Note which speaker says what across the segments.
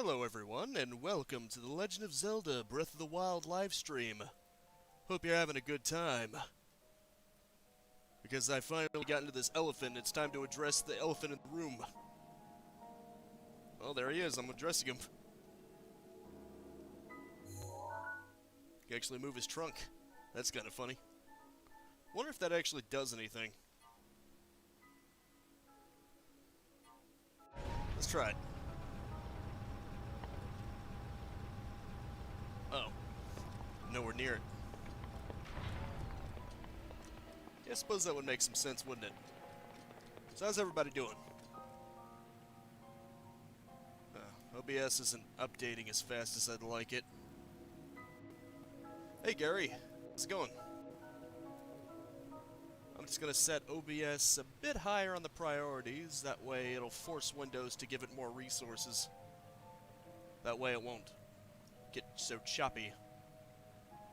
Speaker 1: Hello everyone, and welcome to the Legend of Zelda Breath of the Wild livestream. Hope you're having a good time. Because I finally got into this elephant, it's time to address the elephant in the room. Oh, there he is, I'm addressing him. He can actually move his trunk. That's kind of funny. Wonder if that actually does anything. Let's try it. Oh. Nowhere near it. Yeah, I suppose that would make some sense, wouldn't it? So how's everybody doing? OBS isn't updating as fast as I'd like it. Hey Gary, how's it going? I'm just gonna set OBS a bit higher on the priorities, that way it'll force Windows to give it more resources. That way it won't get so choppy.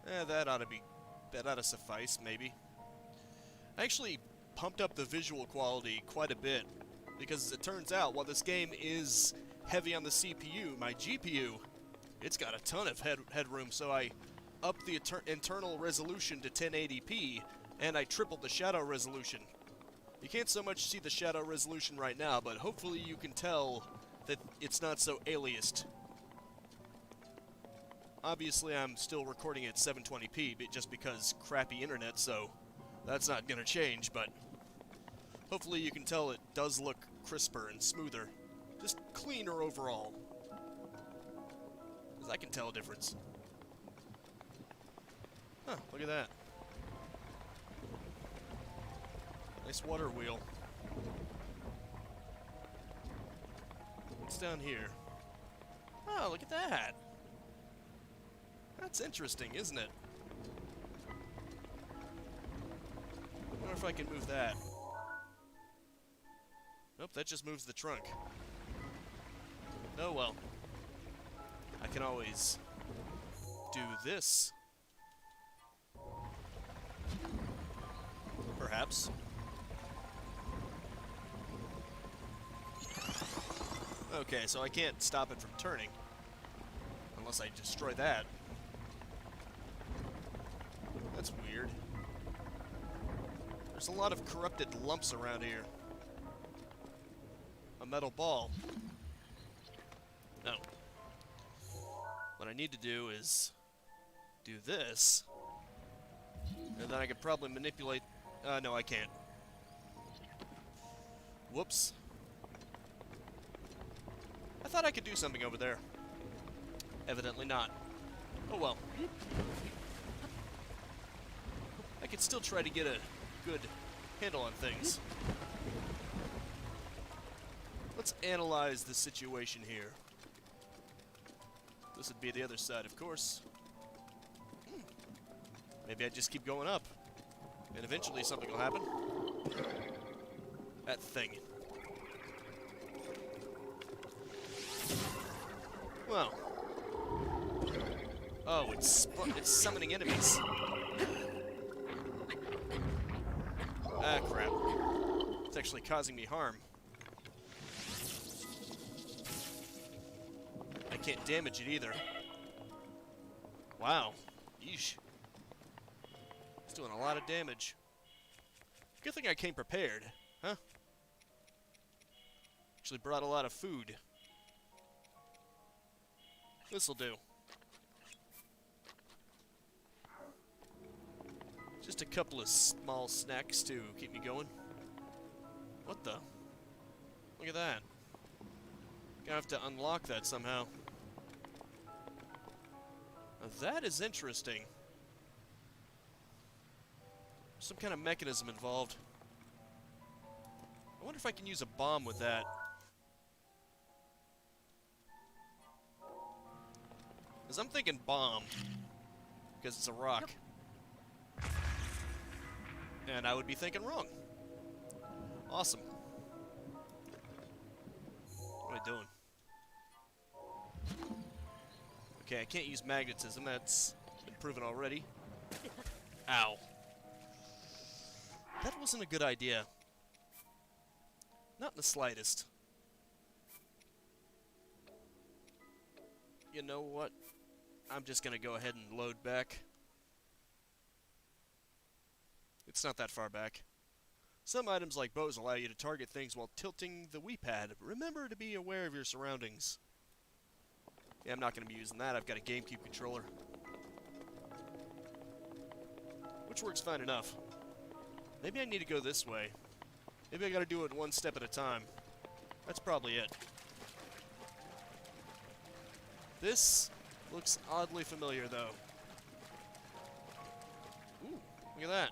Speaker 1: That ought to suffice, maybe. I actually pumped up the visual quality quite a bit, because as it turns out, while this game is heavy on the CPU, my GPU, it's got a ton of headroom, so I upped the internal resolution to 1080p, and I tripled the shadow resolution. You can't so much see the shadow resolution right now, but hopefully you can tell that it's not so aliased. Obviously, I'm still recording at 720p, but just because crappy internet, so that's not gonna change, but hopefully you can tell it does look crisper and smoother. Just cleaner overall. Because I can tell a difference. Huh, look at that. Nice water wheel. What's down here? Oh, look at that! That's interesting, isn't it? I wonder if I can move that. Nope, that just moves the trunk. Oh well. I can always do this. Perhaps. Okay, so I can't stop it from turning. Unless I destroy that. That's weird. There's a lot of corrupted lumps around here. A metal ball. No. What I need to do is do this. And then I could probably manipulate... no, I can't. Whoops. I thought I could do something over there. Evidently not. Oh well. I could still try to get a good handle on things. Let's analyze the situation here. This would be the other side, of course. Maybe I just keep going up. And eventually something will happen. That thing. Well. Oh, it's summoning enemies. Ah, crap. It's actually causing me harm. I can't damage it either. Wow. Yeesh. It's doing a lot of damage. Good thing I came prepared, huh? Actually brought a lot of food. This'll do. Just a couple of small snacks to keep me going. What the? Look at that. Gonna have to unlock that somehow. Now that is interesting. Some kind of mechanism involved. I wonder if I can use a bomb with that. Because I'm thinking bomb. Because it's a rock. And I would be thinking wrong. Awesome. What am I doing? Okay, I can't use magnetism. That's been proven already. Ow. That wasn't a good idea. Not in the slightest. You know what? I'm just gonna go ahead and load back. It's not that far back. Some items like bows allow you to target things while tilting the Wii pad. Remember to be aware of your surroundings. Yeah, I'm not going to be using that. I've got a GameCube controller. Which works fine enough. Maybe I need to go this way. Maybe I got to do it one step at a time. That's probably it. This looks oddly familiar, though. Ooh, look at that.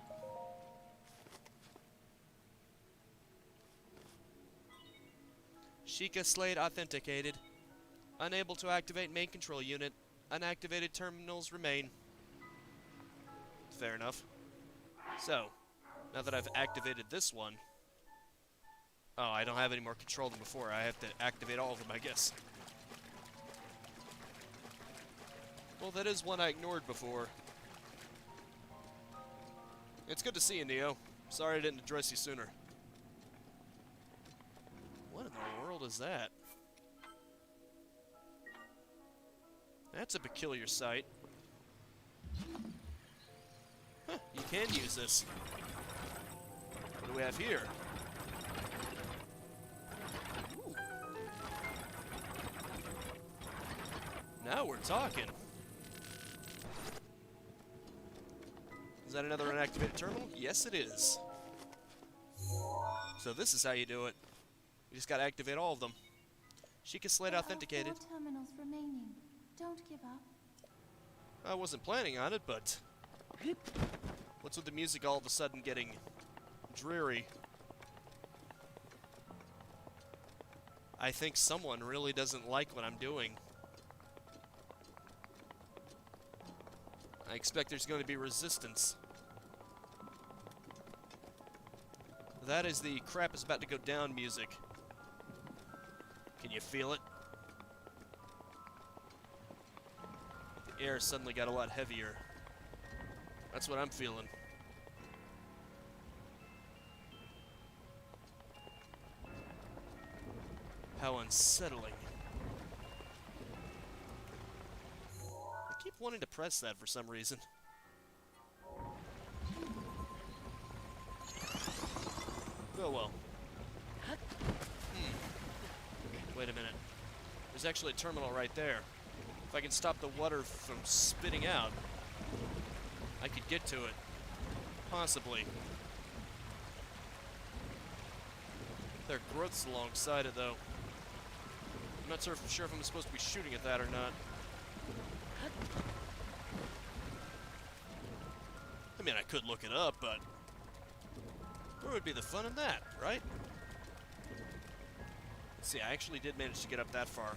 Speaker 1: Sheikah Slate authenticated. Unable to activate main control unit. Unactivated terminals remain. Fair enough. So, now that I've activated this one... Oh, I don't have any more control than before. I have to activate all of them, I guess. Well, that is one I ignored before. It's good to see you, Neo. Sorry I didn't address you sooner. What in the world is that? That's a peculiar sight. Huh, you can use this. What do we have here? Ooh. Now we're talking. Is that another unactivated terminal? Yes, it is. So this is how you do it. You just gotta activate all of them. Sheikah Slate authenticated.
Speaker 2: There are 4 terminals remaining. Don't give up.
Speaker 1: I wasn't planning on it, but... What's with the music all of a sudden getting dreary? I think someone really doesn't like what I'm doing. I expect there's going to be resistance. That is the crap is about to go down music. Can you feel it? The air suddenly got a lot heavier. That's what I'm feeling. How unsettling. I keep wanting to press that for some reason. Oh well. Wait a minute. There's actually a terminal right there. If I can stop the water from spitting out, I could get to it. Possibly. There are growths alongside it, though. I'm not sure if I'm supposed to be shooting at that or not. I mean, I could look it up, but... where would be the fun in that, right? Let's see, I actually did manage to get up that far.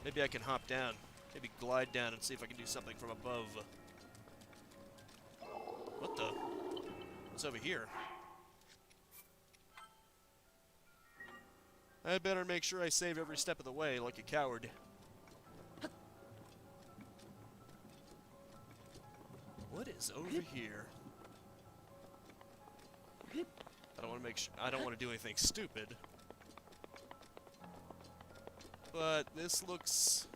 Speaker 1: Maybe I can hop down. Maybe glide down and see if I can do something from above. What the? What's over here? I better make sure I save every step of the way like a coward. What is over here? I don't want to make sure. I don't want to do anything stupid. But this looks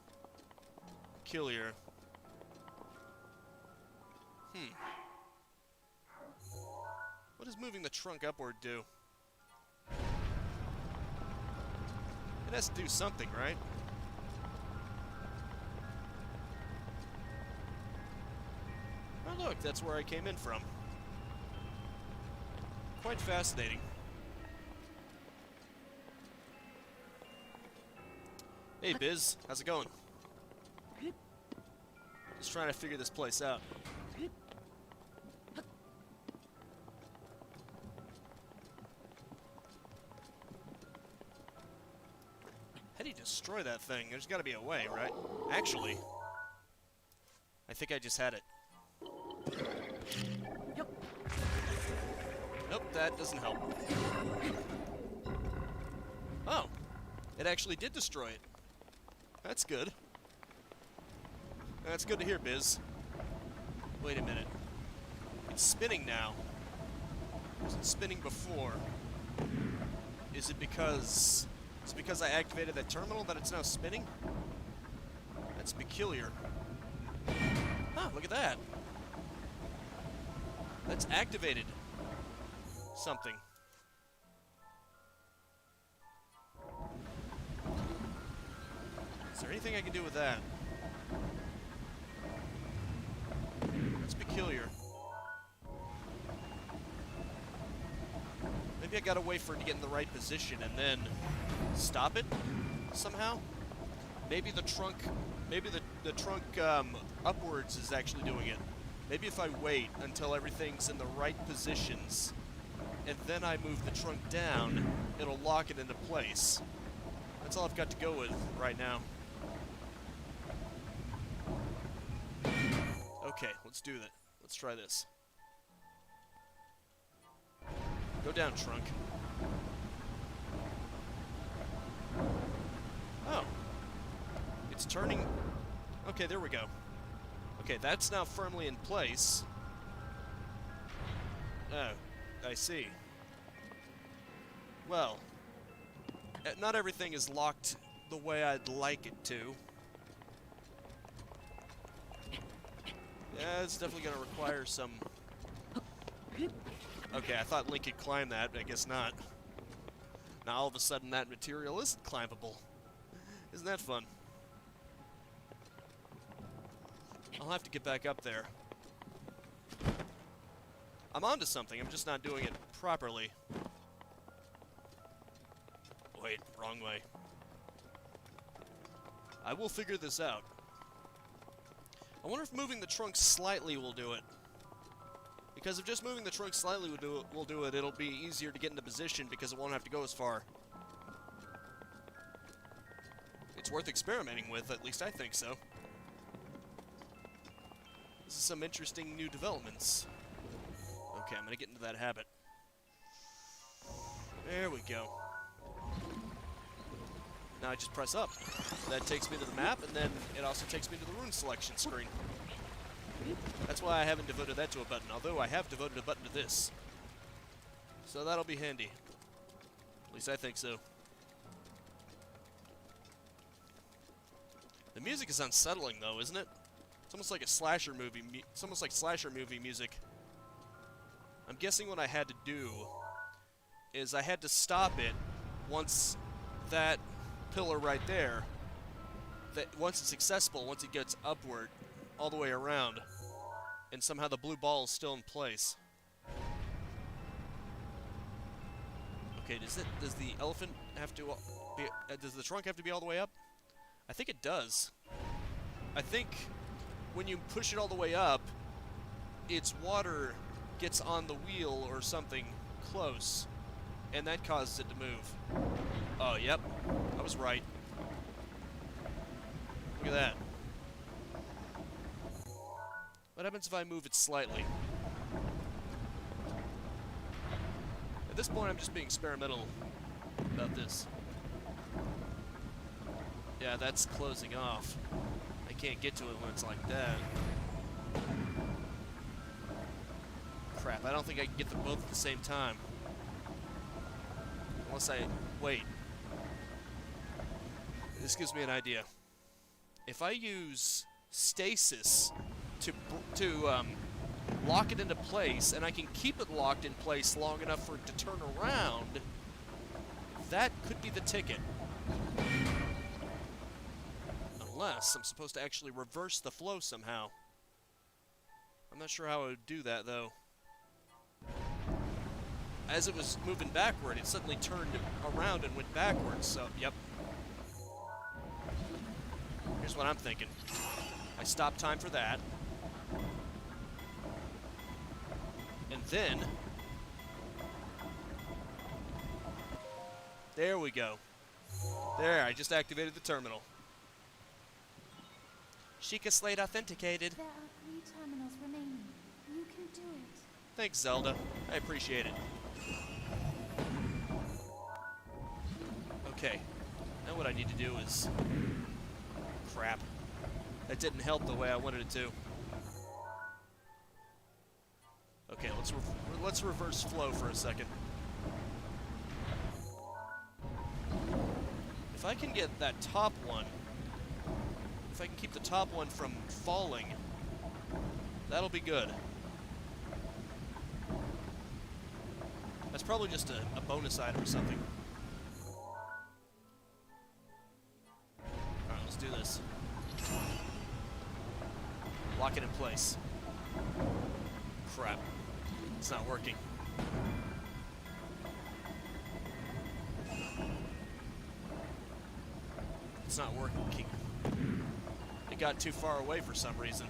Speaker 1: peculiar. What does moving the trunk upward do? It has to do something, right? Oh look, that's where I came in from. Quite fascinating. Hey Biz, how's it going? Just trying to figure this place out. How do you destroy that thing? There's got to be a way, right? Actually, I think I just had it.
Speaker 2: Yep.
Speaker 1: Nope, that doesn't help. Oh, it actually did destroy it. That's good. That's good to hear, Biz. Wait a minute. It's spinning now. Was it spinning before? Is it because I activated that terminal that it's now spinning? That's peculiar. Huh, look at that. That's activated something. Is there anything I can do with that? That's peculiar. Maybe I gotta wait for it to get in the right position and then stop it somehow? Maybe the trunk, the trunk upwards is actually doing it. Maybe if I wait until everything's in the right positions and then I move the trunk down, it'll lock it into place. That's all I've got to go with right now. Okay, let's do that. Let's try this. Go down, trunk. Oh. It's turning... Okay, there we go. Okay, that's now firmly in place. Oh, I see. Well, not everything is locked the way I'd like it to. Yeah, it's definitely going to require some... Okay, I thought Link could climb that, but I guess not. Now all of a sudden that material isn't climbable. Isn't that fun? I'll have to get back up there. I'm onto something, I'm just not doing it properly. Wait, wrong way. I will figure this out. I wonder if moving the trunk slightly will do it. Because if just moving the trunk slightly will do it, it'll be easier to get into position because it won't have to go as far. It's worth experimenting with, at least I think so. This is some interesting new developments. Okay, I'm gonna get into that habit. There we go. Now I just press up. That takes me to the map, and then it also takes me to the rune selection screen. That's why I haven't devoted that to a button, although I have devoted a button to this. So that'll be handy. At least I think so. The music is unsettling, though, isn't it? It's almost like a slasher movie. It's almost like slasher movie music. I'm guessing what I had to do is I had to stop it once that pillar right there. That once it's accessible, once it gets upward, all the way around, and somehow the blue ball is still in place. Okay, does the elephant have to be, does the trunk have to be all the way up? I think it does. I think when you push it all the way up, its water gets on the wheel or something close, and that causes it to move. Oh, yep. I was right. Look at that. What happens if I move it slightly? At this point, I'm just being experimental about this. Yeah, that's closing off. I can't get to it when it's like that. Crap, I don't think I can get them both at the same time. Unless I... wait. This gives me an idea. If I use stasis to lock it into place, and I can keep it locked in place long enough for it to turn around, that could be the ticket. Unless I'm supposed to actually reverse the flow somehow. I'm not sure how I would do that, though. As it was moving backward, it suddenly turned around and went backwards, so, yep. Here's what I'm thinking. I stop time for that. And then... there we go. There, I just activated the terminal. Sheikah Slate authenticated.
Speaker 2: There are 3 terminals remaining. You can do it.
Speaker 1: Thanks, Zelda. I appreciate it. Okay. Now what I need to do is... crap. That didn't help the way I wanted it to. Okay, let's reverse flow for a second. If I can get that top one If I can keep the top one from falling, that'll be good. That's probably just a bonus item or something. Alright, let's do this. Lock it in place. Crap. It's not working. It's not working. It got too far away for some reason.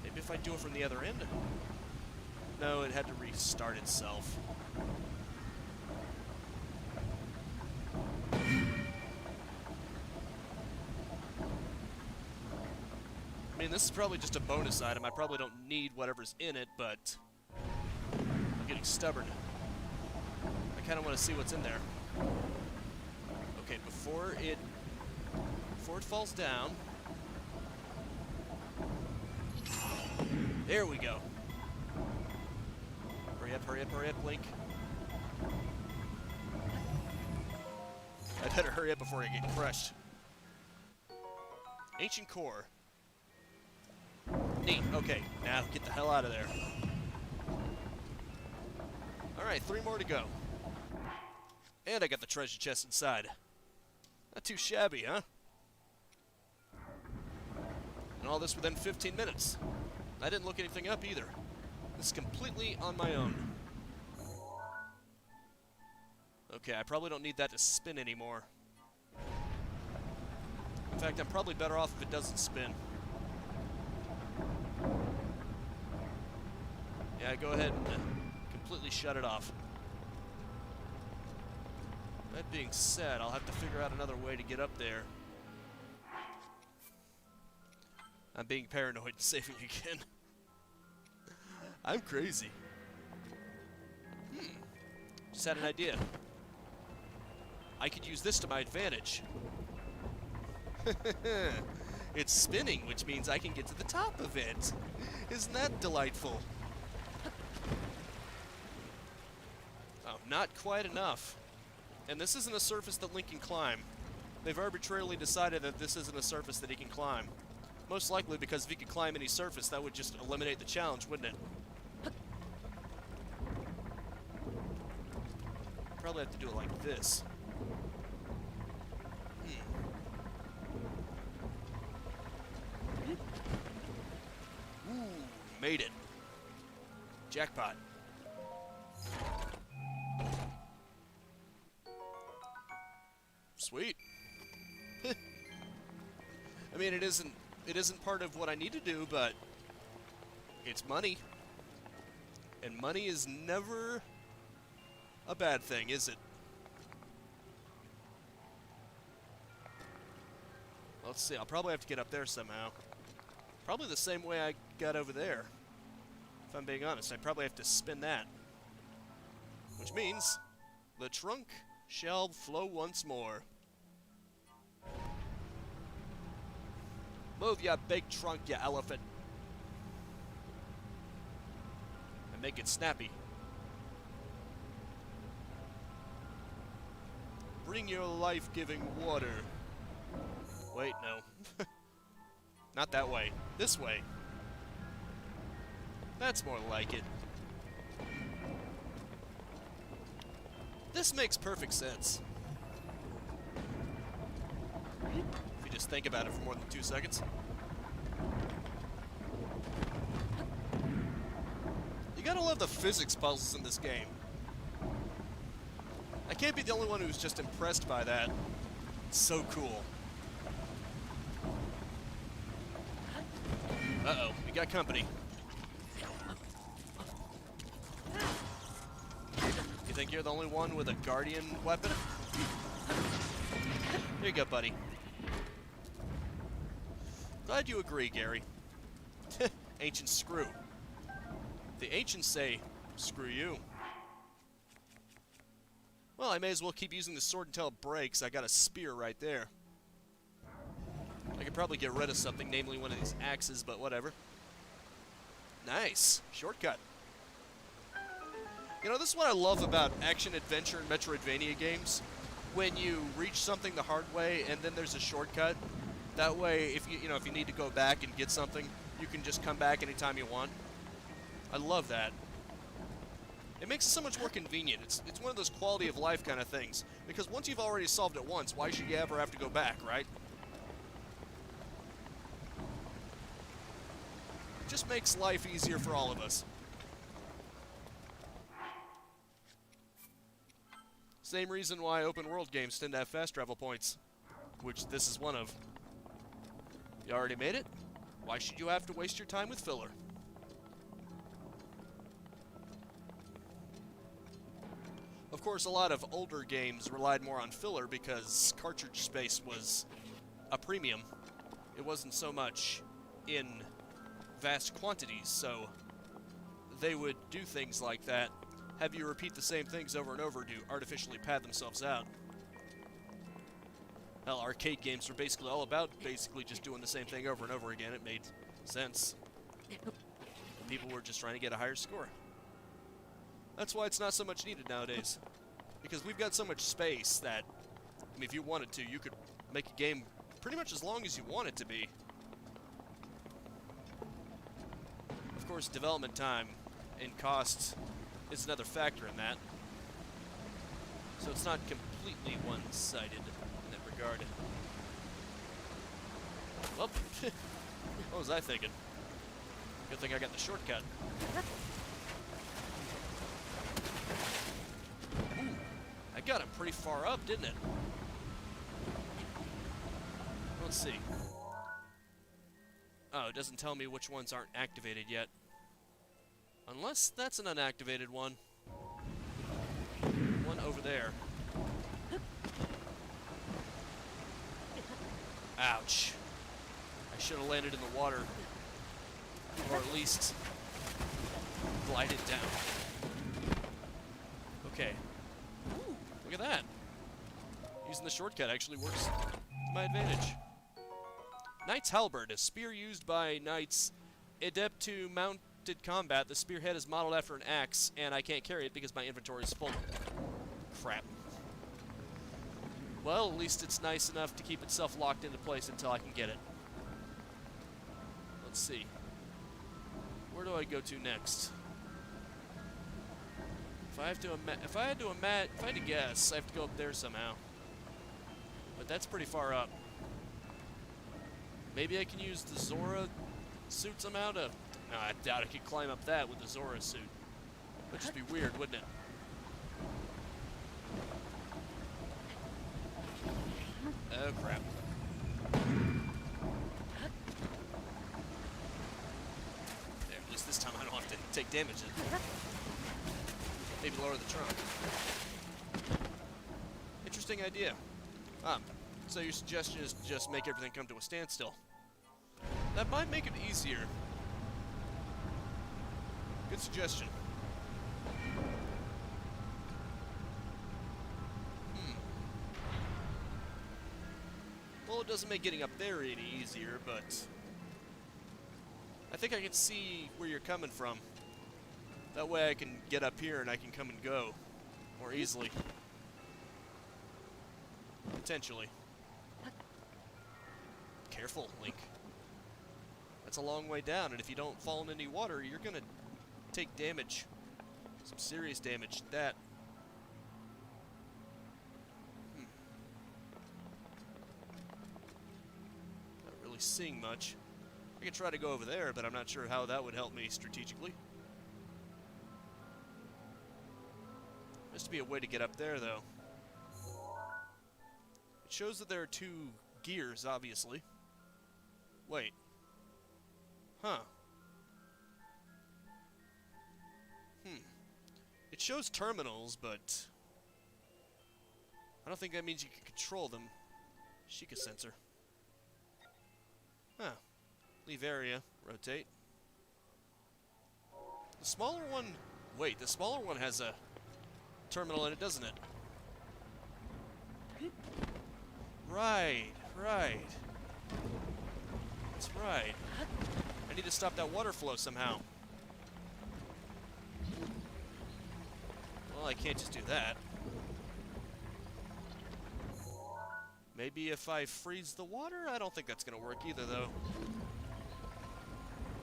Speaker 1: Maybe if I do it from the other end? No, it had to restart itself. I mean, this is probably just a bonus item. I probably don't need whatever's in it, but I'm getting stubborn. I kind of want to see what's in there. Okay, before it falls down. There we go. Hurry up, hurry up, hurry up, Link. I better hurry up before I get crushed. Ancient core. Neat. Okay, now get the hell out of there. Alright, 3 more to go. And I got the treasure chest inside. Not too shabby, huh? And all this within 15 minutes. I didn't look anything up either. This is completely on my own. Okay, I probably don't need that to spin anymore. In fact, I'm probably better off if it doesn't spin. Yeah, go ahead and completely shut it off. That being said, I'll have to figure out another way to get up there. I'm being paranoid and saving again. I'm crazy. Just had an idea. I could use this to my advantage. It's spinning, which means I can get to the top of it. Isn't that delightful? Oh, not quite enough. And this isn't a surface that Link can climb. They've arbitrarily decided that this isn't a surface that he can climb. Most likely because if he could climb any surface, that would just eliminate the challenge, wouldn't it? Probably have to do it like this. Ooh, made it. Jackpot. Sweet. I mean, it isn't part of what I need to do, but it's money. And money is never a bad thing, is it? Let's see, I'll probably have to get up there somehow. Probably the same way I got over there. If I'm being honest, I probably have to spin that. Which means the trunk shall flow once more. Move ya big trunk, ya elephant. And make it snappy. Bring your life-giving water. Wait, no. Not that way. This way. That's more like it. This makes perfect sense. If you just think about it for more than 2 seconds. You gotta love the physics puzzles in this game. I can't be the only one who's just impressed by that. It's so cool. Uh-oh, we got company. You think you're the only one with a guardian weapon? Here you go, buddy. Glad you agree, Gary. Ancient screw. The ancients say, screw you. Well, I may as well keep using the sword until it breaks. I got a spear right there. I could probably get rid of something, namely one of these axes, but whatever. Nice. Shortcut. You know, this is what I love about action-adventure and Metroidvania games. When you reach something the hard way and then there's a shortcut, That way, if if you need to go back and get something, you can just come back anytime you want. I love that. It makes it so much more convenient. It's one of those quality of life kind of things. Because once you've already solved it once, why should you ever have to go back, right? It just makes life easier for all of us. Same reason why open world games tend to have fast travel points, which this is one of. You already made it? Why should you have to waste your time with filler? Of course, a lot of older games relied more on filler because cartridge space was a premium. It wasn't so much in vast quantities, so they would do things like that, have you repeat the same things over and over to artificially pad themselves out. Hell, arcade games were basically all about just doing the same thing over and over again. It made sense. People were just trying to get a higher score. That's why it's not so much needed nowadays. Because we've got so much space that, I mean, if you wanted to, you could make a game pretty much as long as you want it to be. Of course, development time and cost is another factor in that. So it's not completely one-sided in that regard. Well, what was I thinking? Good thing I got the shortcut. Ooh, I got him pretty far up, didn't it? Let's see. Oh, it doesn't tell me which ones aren't activated yet. Unless that's an unactivated one. One over there. Ouch. I should have landed in the water. Or at least glided down. Okay. Ooh, look at that. Using the shortcut actually works to my advantage. Knight's Halberd, a spear used by knights adept to mounted combat. The spearhead is modeled after an axe, and I can't carry it because my inventory is full. Crap. Well, at least it's nice enough to keep itself locked into place until I can get it. Let's see. Where do I go to next? If I had to guess, I have to go up there somehow. But that's pretty far up. Maybe I can use the Zora suit somehow to... No, I doubt I could climb up that with the Zora suit. That'd just be weird, wouldn't it? Oh, crap. There, at least this time I don't have to take damage. Maybe lower the trunk. Interesting idea. So your suggestion is to just make everything come to a standstill. That might make it easier. Good suggestion. Well, it doesn't make getting up there any easier, but I think I can see where you're coming from. That way I can get up here and I can come and go more easily. Potentially. Careful, Link. That's a long way down, and if you don't fall in any water, you're gonna take damage. Some serious damage at that. Not really seeing much. I could try to go over there, but I'm not sure how that would help me strategically. Must be a way to get up there, though. It shows that there are two gears, obviously. Wait. Huh. It shows terminals, but I don't think that means you can control them. Sheikah sensor. Huh. Leave area. Rotate. The smaller one... Wait, the smaller one has a terminal in it, doesn't it? Right, right. That's right. I need to stop that water flow somehow. Well, I can't just do that. Maybe if I freeze the water? I don't think that's gonna work either, though.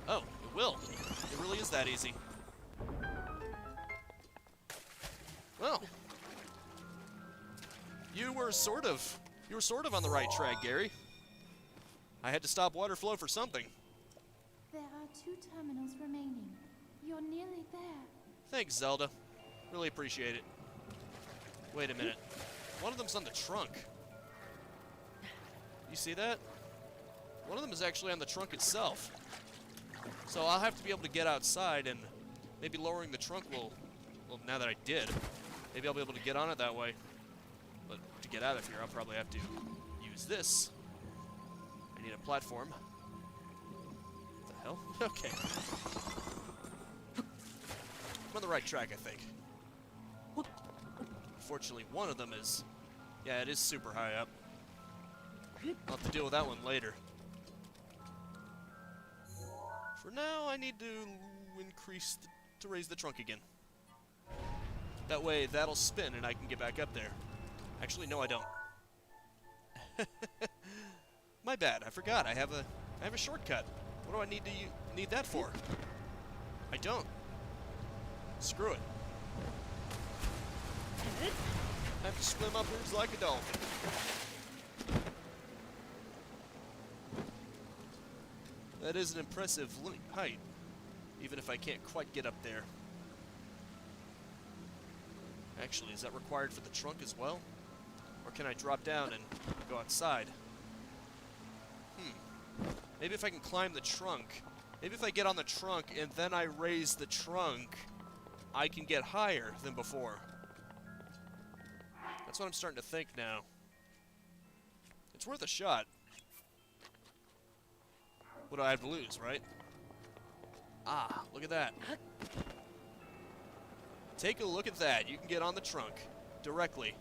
Speaker 1: Oh, it will. It really is that easy. Well, you were sort of on the right track, Gary. I had to stop water flow for something.
Speaker 2: There are 2 terminals remaining. You're nearly there.
Speaker 1: Thanks, Zelda. Really appreciate it. Wait a minute. One of them's on the trunk. You see that? One of them is actually on the trunk itself. So I'll have to be able to get outside, and maybe lowering the trunk will... Well, now that I did, maybe I'll be able to get on it that way. But to get out of here, I'll probably have to use this. I need a platform. What the hell? Okay. I'm on the right track, I think. Unfortunately, one of them is... Yeah, it is super high up. I'll have to deal with that one later. For now, I need to to raise the trunk again. That way, that'll spin and I can get back up there. Actually, no, I don't. My bad. I forgot. I have a shortcut. What do I need that for? I don't. Screw it. I have to swim upwards like a dolphin. That is an impressive height, even if I can't quite get up there. Actually, is that required for the trunk as well? Or can I drop down and go outside? Maybe if I can climb the trunk. Maybe if I get on the trunk and then I raise the trunk, I can get higher than before. That's what I'm starting to think now. It's worth a shot. What do I have to lose, right? Ah, look at that. Take a look at that. You can get on the trunk directly.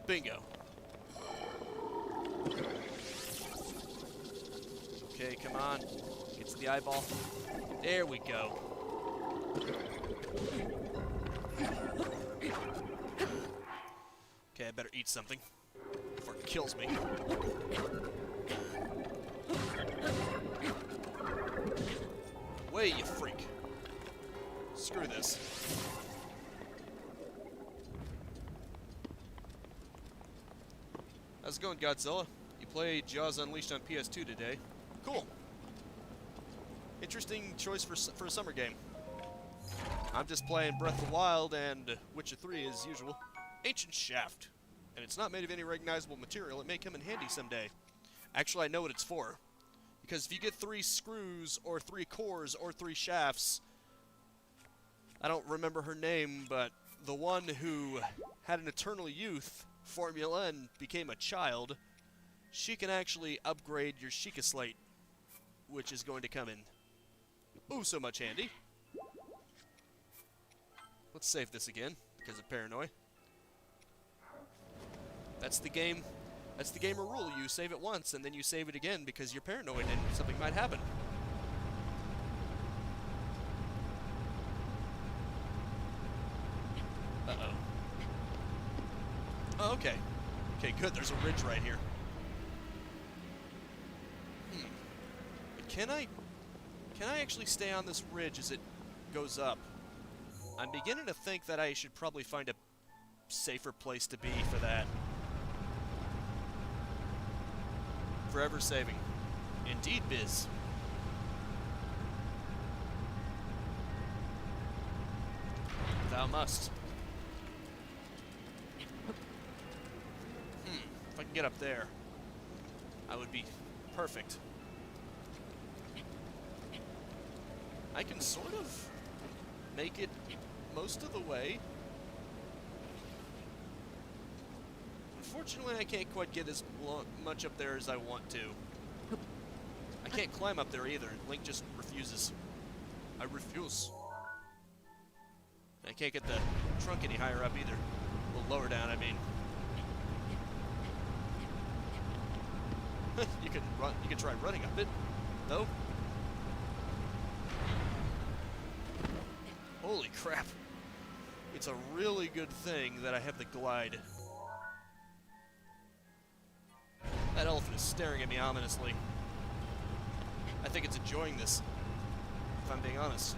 Speaker 1: Bingo. Okay, come on. Get to the eyeball. There we go. Okay, I better eat something before it kills me. Away, you freak. Screw this. How's it going, Godzilla? You played Jaws Unleashed on PS2 today. Cool. Interesting choice for a summer game. I'm just playing Breath of the Wild and Witcher 3 as usual. Ancient Shaft. And it's not made of any recognizable material. It may come in handy someday. Actually, I know what it's for. Because if you get 3 screws, or 3 cores, or 3 shafts... I don't remember her name, but the one who had an eternal youth formula and became a child, she can actually upgrade your Sheikah Slate, which is going to come in oh so much handy. Let's save this again, because of paranoia. That's the gamer rule. You save it once, and then you save it again, because you're paranoid and something might happen. Uh-oh. Oh, okay. Okay, good. There's a ridge right here. But can I actually stay on this ridge as it goes up? I'm beginning to think that I should probably find a safer place to be for that. Forever saving. Indeed, Biz. Thou must. If I can get up there, I would be perfect. I can sort of make it most of the way. Unfortunately, I can't quite get as much up there as I want to. I can't climb up there either. Link just refuses. I refuse. I can't get the trunk any higher up either. A little lower down, I mean. You can run. You can try running up it, though. Holy crap! It's a really good thing that I have the glide. is staring at me ominously. I think it's enjoying this, if I'm being honest.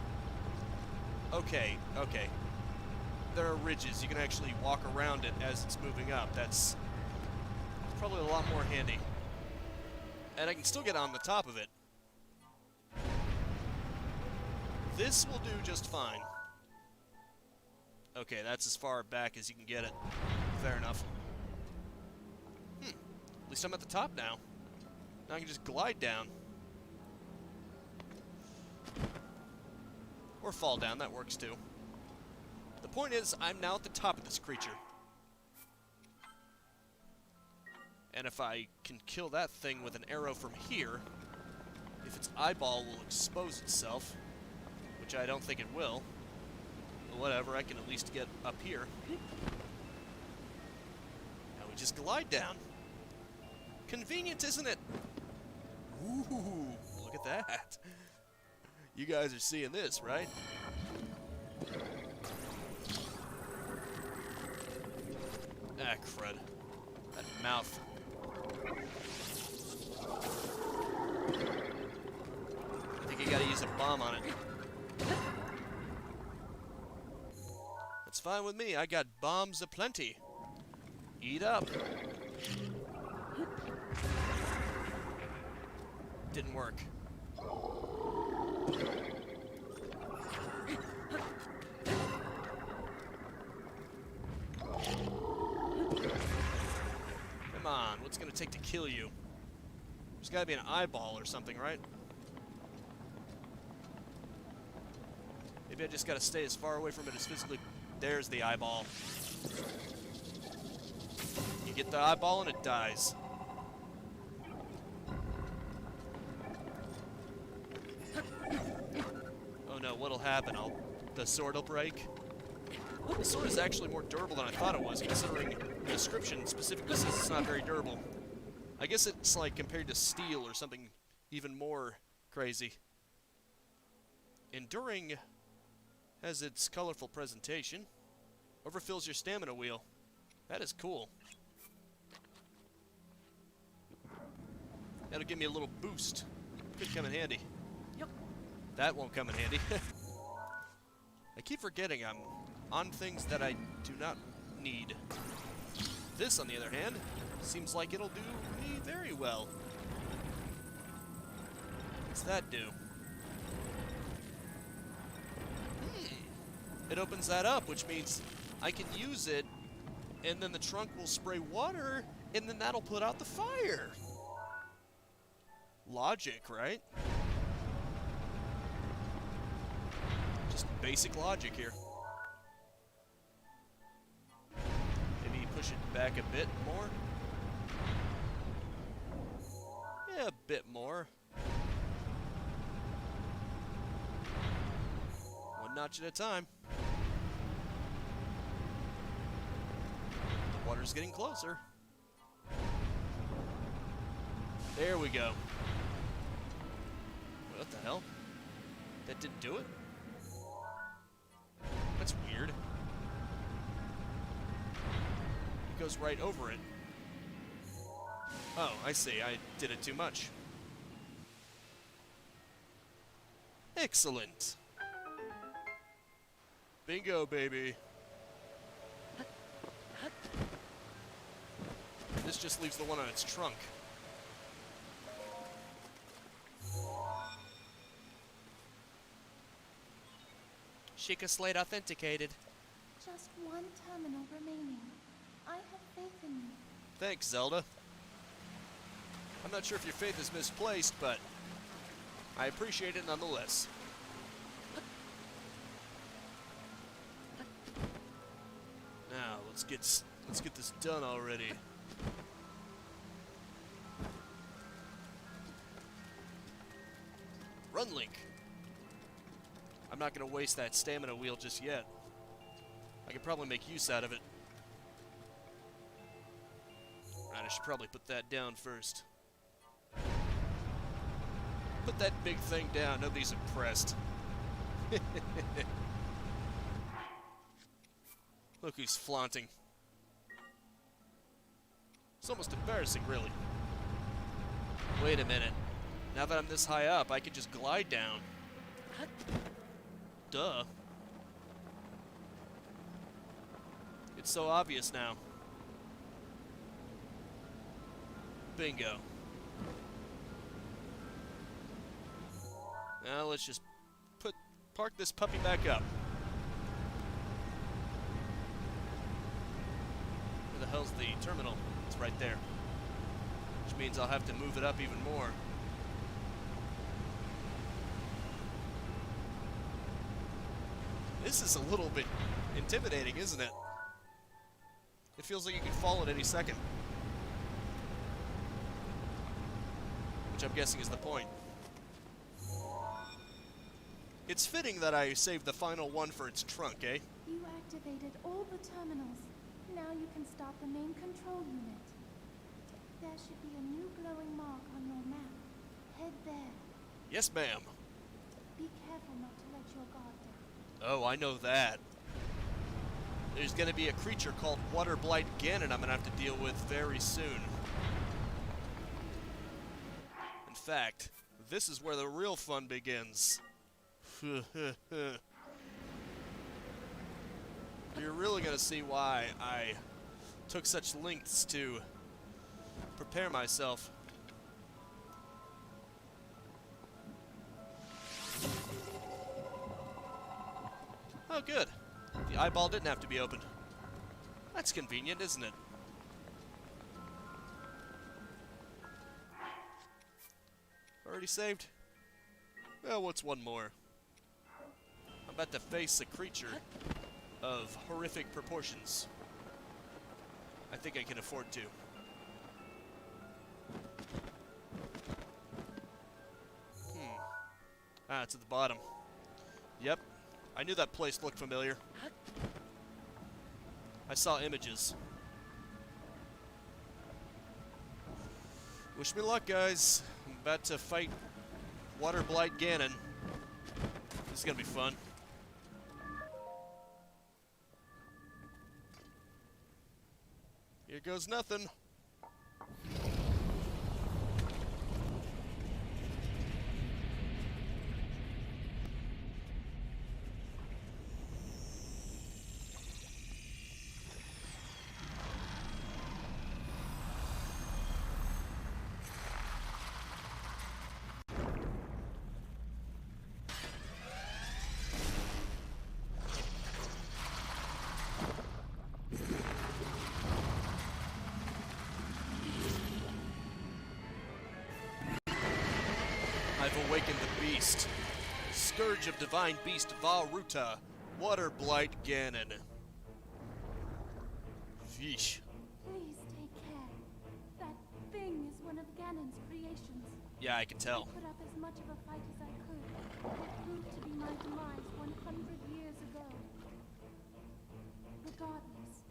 Speaker 1: Okay, okay. There are ridges. You can actually walk around it as it's moving up. That's probably a lot more handy. And I can still get on the top of it. This will do just fine. Okay, that's as far back as you can get it. Fair enough. At least I'm at the top now. Now I can just glide down. Or fall down, that works too. The point is, I'm now at the top of this creature. And if I can kill that thing with an arrow from here, if its eyeball will expose itself, which I don't think it will, but whatever, I can at least get up here. Now we just glide down. Convenient, isn't it? Ooh, look at that. You guys are seeing this, right? Ah, crud. That mouth. I think you gotta use a bomb on it. That's fine with me. I got bombs aplenty. Eat up. Didn't work. Come on, what's it gonna take to kill you? There's gotta be an eyeball or something, right? Maybe I just gotta stay as far away from it as physically... There's the eyeball. You get the eyeball and it dies. Oh no, what'll happen? The sword will break? The sword is actually more durable than I thought it was, considering the description specifically says it's not very durable. I guess it's like compared to steel or something even more crazy. Enduring has its colorful presentation. Overfills your stamina wheel. That is cool. That'll give me a little boost. Could come in handy. Yep. That won't come in handy. I keep forgetting I'm on things that I do not need. This, on the other hand, seems like it'll do me very well. What's that do? It opens that up, which means I can use it, and then the trunk will spray water, and then that'll put out the fire. Logic, right? Just basic logic here. Maybe push it back a bit more. Yeah, a bit more. One notch at a time. The water's getting closer. There we go. What the hell? That didn't do it? That's weird. It goes right over it. Oh, I see. I did it too much. Excellent. Bingo, baby. This just leaves the one on its trunk. Sheikah Slate authenticated.
Speaker 2: Just one terminal remaining. I have faith in you.
Speaker 1: Thanks, Zelda. I'm not sure if your faith is misplaced, but I appreciate it nonetheless. Now, let's get this done already. Run, Link. I'm not going to waste that stamina wheel just yet. I could probably make use out of it. Right, I should probably put that down first. Put that big thing down. Nobody's impressed. Look who's flaunting. It's almost embarrassing, really. Wait a minute. Now that I'm this high up, I can just glide down. Duh. It's so obvious now. Bingo. Now let's just park this puppy back up. Where the hell's the terminal? It's right there. Which means I'll have to move it up even more. This is a little bit intimidating, isn't it? It feels like you could fall at any second. Which I'm guessing is the point. It's fitting that I saved the final one for its trunk, eh?
Speaker 2: You activated all the terminals. Now you can start the main control unit. There should be a new glowing mark on your map. Head there.
Speaker 1: Yes, ma'am.
Speaker 2: Be careful not to let your guard down.
Speaker 1: Oh, I know that. There's gonna be a creature called Water Blight Ganon I'm gonna have to deal with very soon. In fact, this is where the real fun begins. You're really gonna see why I took such lengths to prepare myself. Oh, good. The eyeball didn't have to be opened. That's convenient, isn't it? Already saved? Well, what's one more? I'm about to face a creature of horrific proportions. I think I can afford to. Ah, it's at the bottom. Yep. I knew that place looked familiar. I saw images. Wish me luck, guys. I'm about to fight Water Blight Ganon. This is gonna be fun. Here goes nothing. I've awakened the beast. Scourge of Divine Beast Valruta, Water Blight Ganon. Yeesh.
Speaker 2: Please take care. That thing is one of Ganon's creations.
Speaker 1: Yeah, I can tell.
Speaker 2: I put up as much of a fight as I could. It proved to be my demise 100 years ago. Regardless,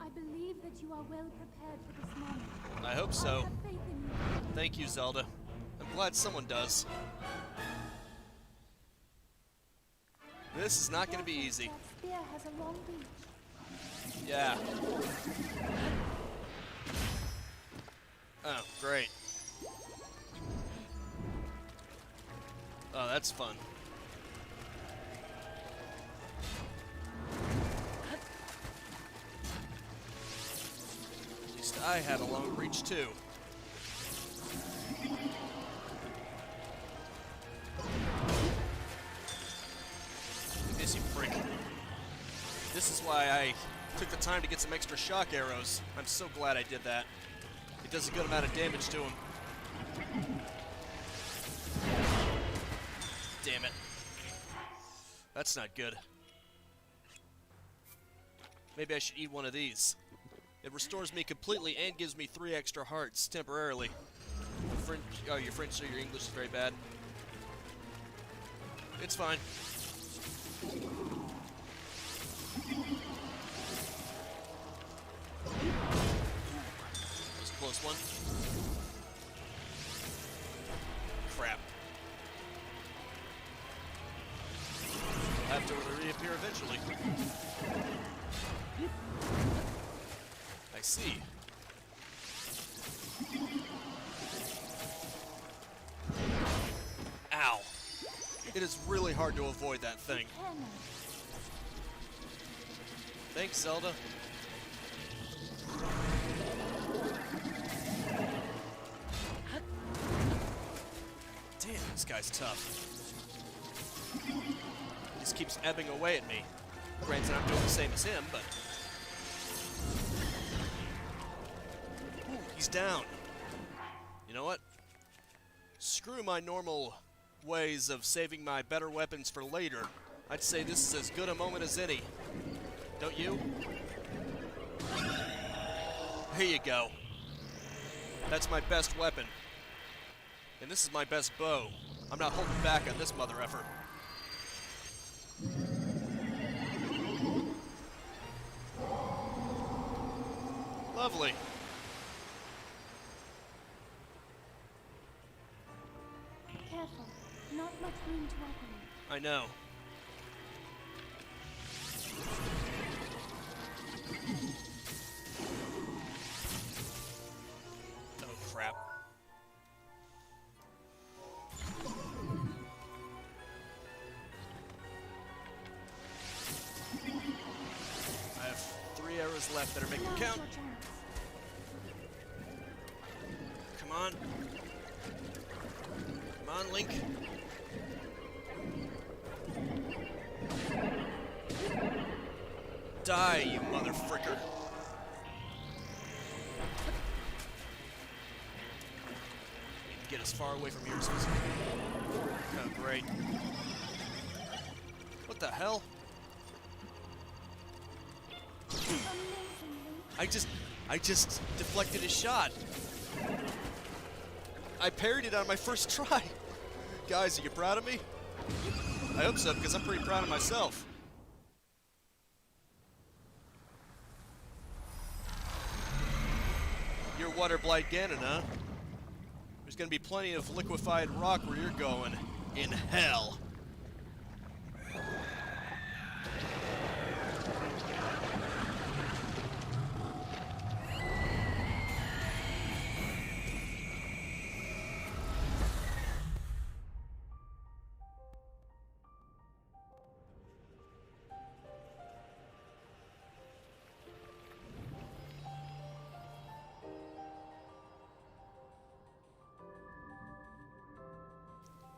Speaker 2: I believe that you are well prepared for this moment.
Speaker 1: I hope so.
Speaker 2: I have faith in you.
Speaker 1: Thank you, Zelda. I'm glad someone does. This is not going to be easy.
Speaker 2: That spear has a long reach.
Speaker 1: Yeah. Oh, great. Oh, that's fun. At least I had a long reach, too. This, you prick. This is why I took the time to get some extra shock arrows. I'm so glad I did that. It does a good amount of damage to him. Damn it. That's not good. Maybe I should eat one of these. It restores me completely and gives me 3 extra hearts temporarily. Oh, your French or your English is very bad. It's fine. That was a close one. Crap. We'll have to reappear eventually. I see. It is really hard to avoid that thing. Thanks, Zelda. Damn, this guy's tough. He just keeps ebbing away at me. Granted, I'm doing the same as him, but... Ooh, he's down. You know what? Screw my normal ways of saving my better weapons for later. I'd say this is as good a moment as any. Don't you? Here you go. That's my best weapon. And this is my best bow. I'm not holding back on this mother effer. Lovely.
Speaker 2: Careful. Not much room to operate.
Speaker 1: I know. Oh, crap. I have 3 arrows left that are making count. Come on. Come on, Link. Die, you mother fricker. Need to get as far away from here as possible. Oh, great. What the hell? I just deflected his shot. I parried it on my first try. Guys, are you proud of me? I hope so, because I'm pretty proud of myself. You're Water Blight Ganon, huh? There's gonna be plenty of liquefied rock where you're going. In hell.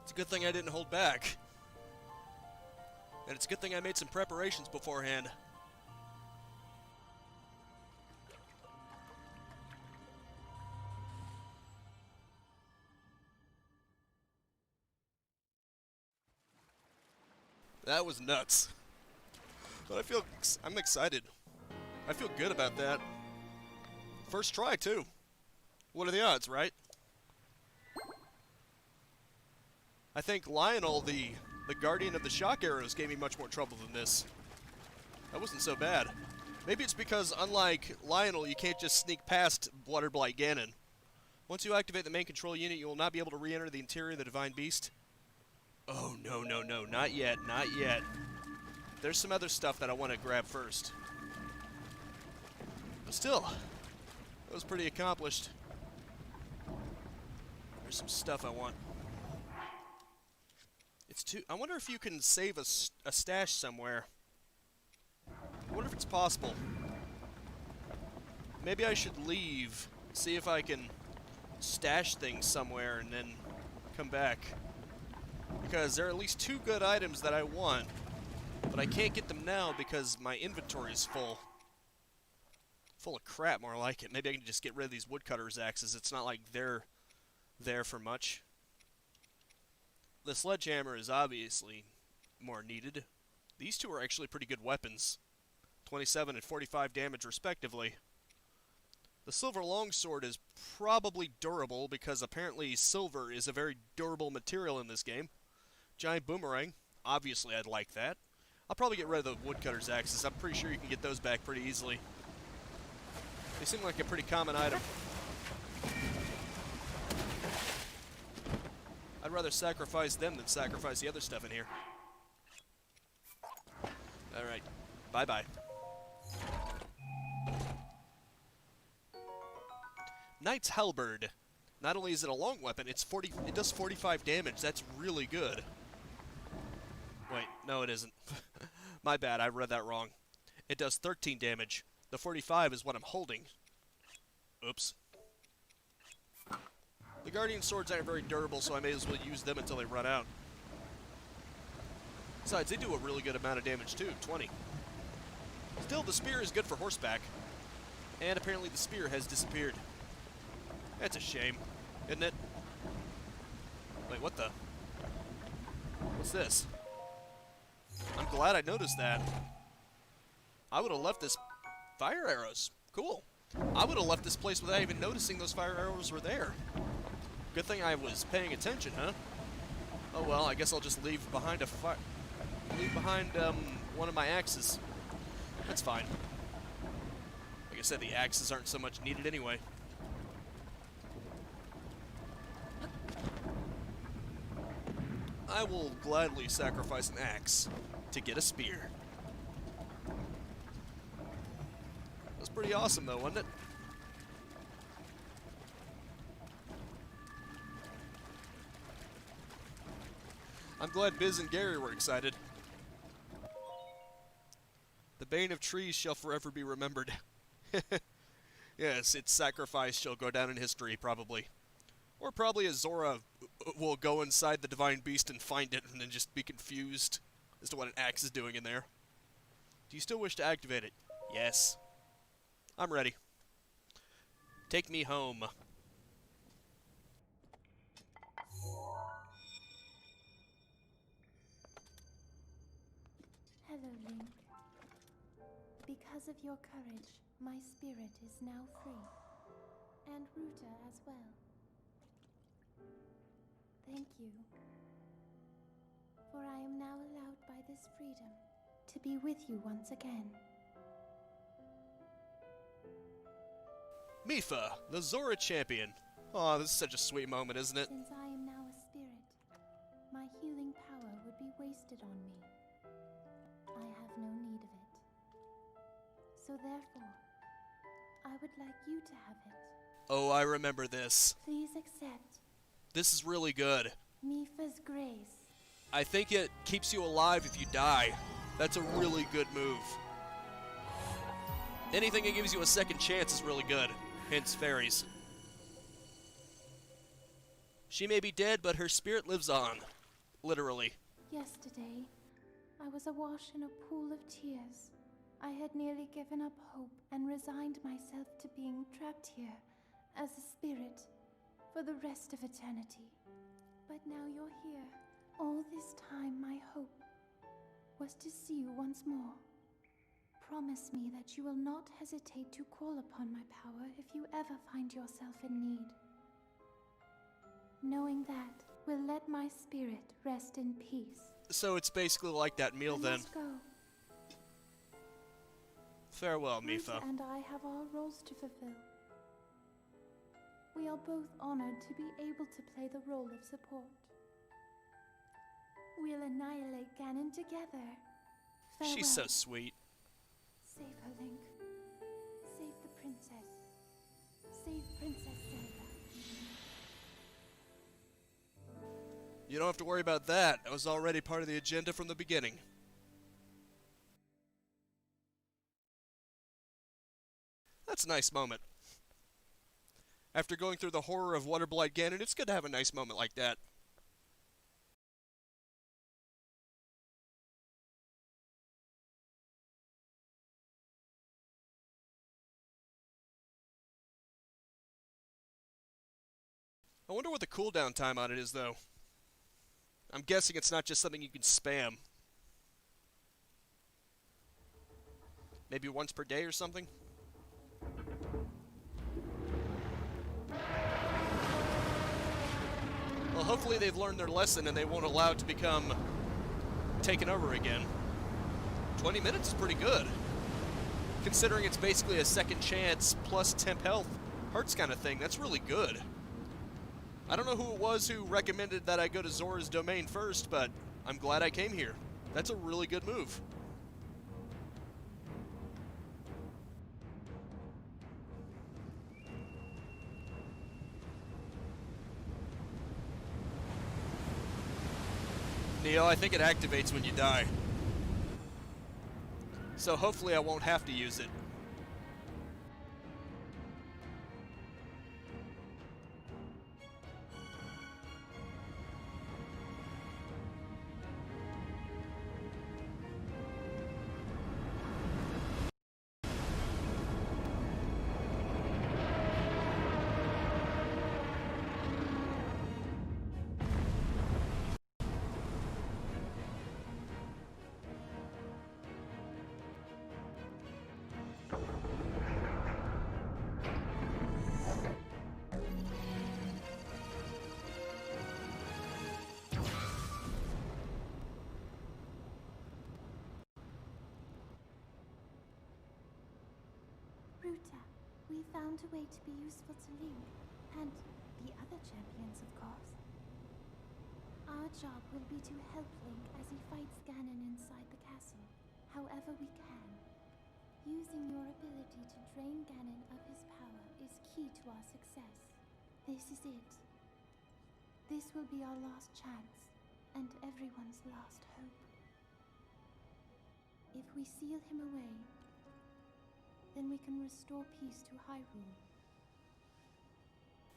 Speaker 1: It's a good thing I didn't hold back. And it's a good thing I made some preparations beforehand. That was nuts. But I'm excited. I feel good about that. First try, too. What are the odds, right? I think Lionel, the guardian of the shock arrows, gave me much more trouble than this. That wasn't so bad. Maybe it's because, unlike Lionel, you can't just sneak past Water Blight Ganon. Once you activate the main control unit, you will not be able to re-enter the interior of the Divine Beast. Oh, no, no, no. Not yet. Not yet. There's some other stuff that I want to grab first. But still, that was pretty accomplished. There's some stuff I want. I wonder if you can save a stash somewhere. I wonder if it's possible. Maybe I should leave, see if I can stash things somewhere, and then come back. Because there are at least 2 good items that I want, but I can't get them now because my inventory is full. Full of crap, more like it. Maybe I can just get rid of these woodcutter's axes. It's not like they're there for much. The sledgehammer is obviously more needed. These 2 are actually pretty good weapons. 27 and 45 damage respectively. The silver longsword is probably durable because apparently silver is a very durable material in this game. Giant boomerang. Obviously I'd like that. I'll probably get rid of the woodcutter's axes. I'm pretty sure you can get those back pretty easily. They seem like a pretty common item. I'd rather sacrifice them than sacrifice the other stuff in here. Alright. Bye-bye. Knight's Halberd. Not only is it a long weapon, it does 45 damage. That's really good. Wait, no it isn't. My bad, I read that wrong. It does 13 damage. The 45 is what I'm holding. Oops. The Guardian Swords aren't very durable, so I may as well use them until they run out. Besides, they do a really good amount of damage too, 20. Still, the spear is good for horseback. And apparently the spear has disappeared. That's a shame, isn't it? Wait, what the? What's this? I'm glad I noticed that. I would have left this... Fire arrows. Cool. I would have left this place without even noticing those fire arrows were there. Good thing I was paying attention, huh? Oh well, I guess I'll just leave behind one of my axes. That's fine. Like I said, the axes aren't so much needed anyway. I will gladly sacrifice an axe to get a spear. That's pretty awesome though, wasn't it? I'm glad Biz and Gary were excited. The bane of trees shall forever be remembered. Yes, its sacrifice shall go down in history, probably. Or probably Azora will go inside the divine beast and find it and then just be confused as to what an axe is doing in there. Do you still wish to activate it? Yes. I'm ready. Take me home.
Speaker 2: Hello, Link. Because of your courage, my spirit is now free. And Ruta as well. Thank you. For I am now allowed by this freedom to be with you once again.
Speaker 1: Mipha, the Zora champion. Aw, this is such a sweet moment, isn't it?
Speaker 2: Since I am now a spirit, my healing power would be wasted on me. I have no need of it. So therefore, I would like you to have it.
Speaker 1: Oh, I remember this.
Speaker 2: Please accept
Speaker 1: This is really good.
Speaker 2: Mipha's grace.
Speaker 1: I think it keeps you alive if you die. That's a really good move. Anything that gives you a second chance is really good. Hence fairies. She may be dead, but her spirit lives on. Literally.
Speaker 2: Yesterday, I was awash in a pool of tears. I had nearly given up hope and resigned myself to being trapped here as a spirit for the rest of eternity. But now you're here. All this time my hope was to see you once more. Promise me that you will not hesitate to call upon my power if you ever find yourself in need. Knowing that will let my spirit rest in peace.
Speaker 1: So it's basically like that meal then.
Speaker 2: Let's go.
Speaker 1: Farewell,
Speaker 2: Ruta
Speaker 1: Mipha.
Speaker 2: and I have our roles to fulfill. We are both honored to be able to play the role of support. We'll annihilate Ganon together. Farewell.
Speaker 1: She's so sweet.
Speaker 2: Save her, Link. Save the princess. Save Princess Zelda.
Speaker 1: You don't have to worry about that. That was already part of the agenda from the beginning. That's a nice moment. After going through the horror of Waterblight Ganon, it's good to have a nice moment like that. I wonder what the cooldown time on it is, though. I'm guessing it's not just something you can spam. Maybe once per day or something? Well, hopefully they've learned their lesson and they won't allow it to become taken over again. 20 minutes is pretty good. Considering it's basically a second chance plus temp health hearts kind of thing, that's really good. I don't know who it was who recommended that I go to Zora's domain first, but I'm glad I came here. That's a really good move. Neo, I think it activates when you die. So hopefully I won't have to use it.
Speaker 2: Ruta, we found a way to be useful to Link, and the other champions, of course. Our job will be to help Link as he fights Ganon inside the castle, however we can. Using your ability to drain Ganon of his power is key to our success. This is it. This will be our last chance, and everyone's last hope. If we seal him away, then we can restore peace to Hyrule.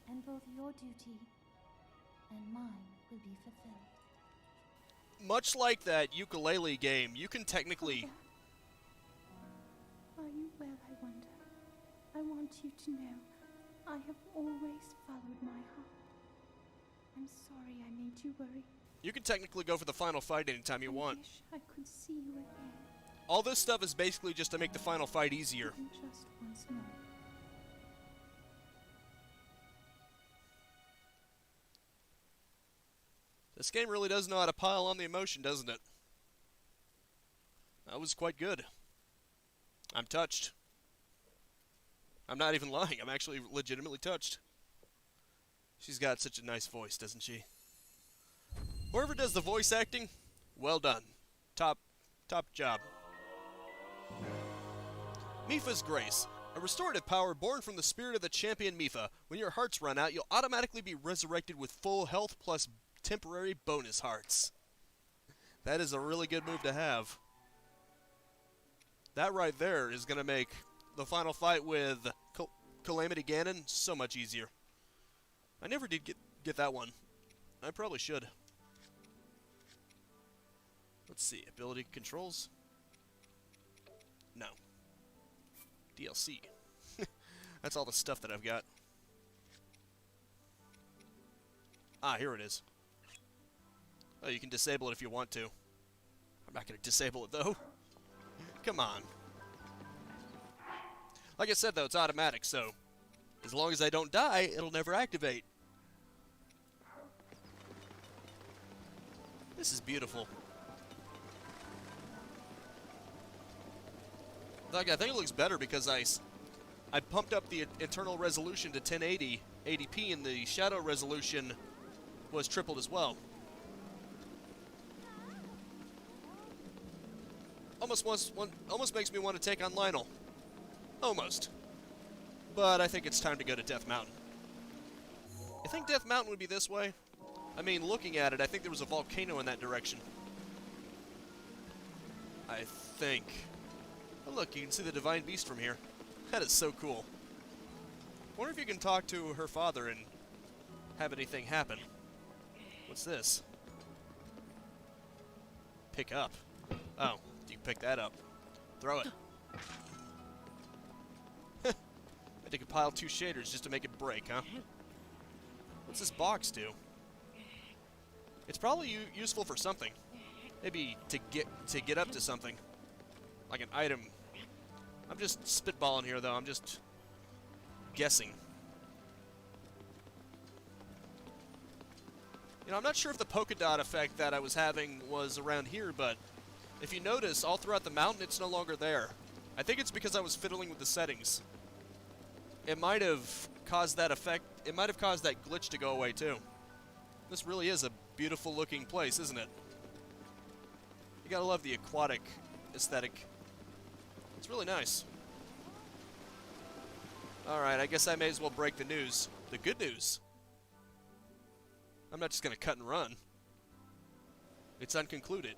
Speaker 2: And both your duty and mine will be fulfilled.
Speaker 1: Much like that ukulele game, you can technically...
Speaker 2: Are you well, I wonder? I want you to know I have always followed my heart. I'm sorry I made you worry.
Speaker 1: You can technically go for the final fight anytime you want.
Speaker 2: I wish I could see you again.
Speaker 1: All this stuff is basically just to make the final fight easier.
Speaker 2: Even just once more.
Speaker 1: This game really does know how to pile on the emotion, doesn't it? That was quite good. I'm touched. I'm not even lying. I'm actually legitimately touched. She's got such a nice voice, doesn't she? Whoever does the voice acting, well done. Top job. Mipha's Grace. A restorative power born from the spirit of the champion Mipha. When your hearts run out, you'll automatically be resurrected with full health plus temporary bonus hearts. That is a really good move to have. That right there is going to make the final fight with Calamity Ganon so much easier. I never did get that one. I probably should. Let's see. Ability controls? No. DLC. That's all the stuff that I've got. Ah, here it is. Oh, you can disable it if you want to. I'm not going to disable it, though. Come on. Like I said, though, it's automatic, so as long as I don't die, it'll never activate. This is beautiful. Like, I think it looks better because I pumped up the internal resolution to 1080 80p, and the shadow resolution was tripled as well. Almost makes me want to take on Lionel. Almost. But I think it's time to go to Death Mountain. I think Death Mountain would be this way. I mean, looking at it, I think there was a volcano in that direction. I think. Oh, look, you can see the Divine Beast from here. That is so cool. Wonder if you can talk to her father and have anything happen. What's this? Pick up. Oh, you can pick that up. Throw it. I had to compile 2 shaders just to make it break, huh? What's this box do? It's probably useful for something. Maybe to get up to something. Like an item. I'm just spitballing here, though. I'm just guessing. You know, I'm not sure if the polka dot effect that I was having was around here, but if you notice, all throughout the mountain, it's no longer there. I think it's because I was fiddling with the settings. It might have caused that effect. It might have caused that glitch to go away, too. This really is a beautiful looking place, isn't it? You gotta love the aquatic aesthetic. It's really nice. Alright, I guess I may as well break the news. The good news. I'm not just gonna cut and run. It's unconcluded.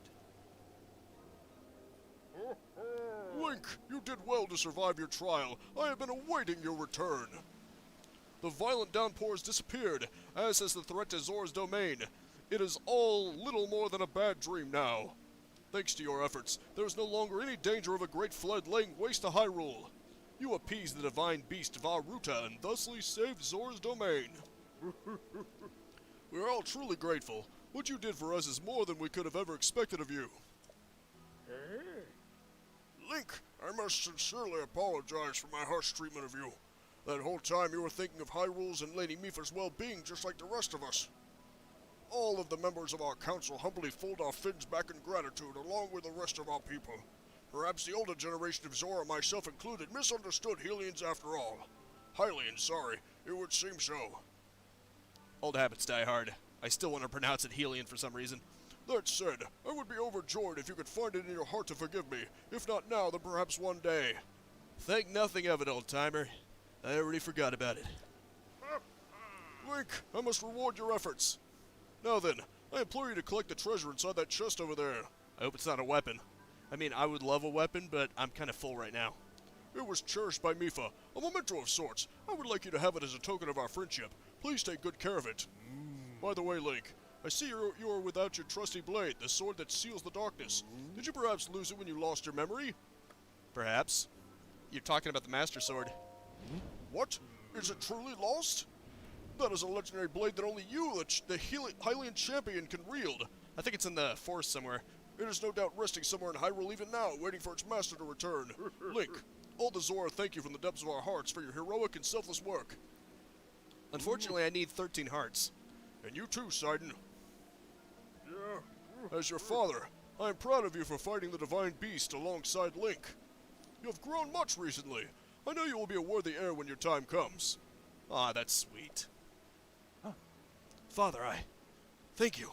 Speaker 3: Link, you did well to survive your trial. I have been awaiting your return. The violent downpour has disappeared, as has the threat to Zora's domain. It is all little more than a bad dream now. Thanks to your efforts, there is no longer any danger of a great flood laying waste to Hyrule. You appeased the divine beast Vah-Ruta and thusly saved Zora's domain. We are all truly grateful. What you did for us is more than we could have ever expected of you. Link, I must sincerely apologize for my harsh treatment of you. That whole time you were thinking of Hyrule's and Lady Mipha's well-being just like the rest of us. All of the members of our council humbly fold our fins back in gratitude along with the rest of our people. Perhaps the older generation of Zora, myself included, misunderstood Hylians after all. Hylian, sorry, it would seem so.
Speaker 1: Old habits die hard. I still want to pronounce it Hylian for some reason.
Speaker 3: That said, I would be overjoyed if you could find it in your heart to forgive me. If not now, then perhaps one day.
Speaker 1: Think nothing of it, old-timer. I already forgot about it.
Speaker 3: Link, I must reward your efforts. Now then, I implore you to collect the treasure inside that chest over there.
Speaker 1: I hope it's not a weapon. I mean, I would love a weapon, but I'm kind of full right now.
Speaker 3: It was cherished by Mipha, a memento of sorts. I would like you to have it as a token of our friendship. Please take good care of it. By the way, Link, I see you are without your trusty blade, the sword that seals the darkness. Did you perhaps lose it when you lost your memory?
Speaker 1: Perhaps. You're talking about the Master Sword.
Speaker 3: What? Is it truly lost? That is a legendary blade that only you, the Hylian champion, can wield.
Speaker 1: I think it's in the forest somewhere.
Speaker 3: It is no doubt resting somewhere in Hyrule even now, waiting for its master to return. Link, all the Zora thank you from the depths of our hearts for your heroic and selfless work.
Speaker 1: Unfortunately, I need 13 hearts.
Speaker 3: And you too, Sidon. As your father, I am proud of you for fighting the divine beast alongside Link. You have grown much recently. I know you will be a worthy heir when your time comes.
Speaker 1: Ah, that's sweet. Father, thank you.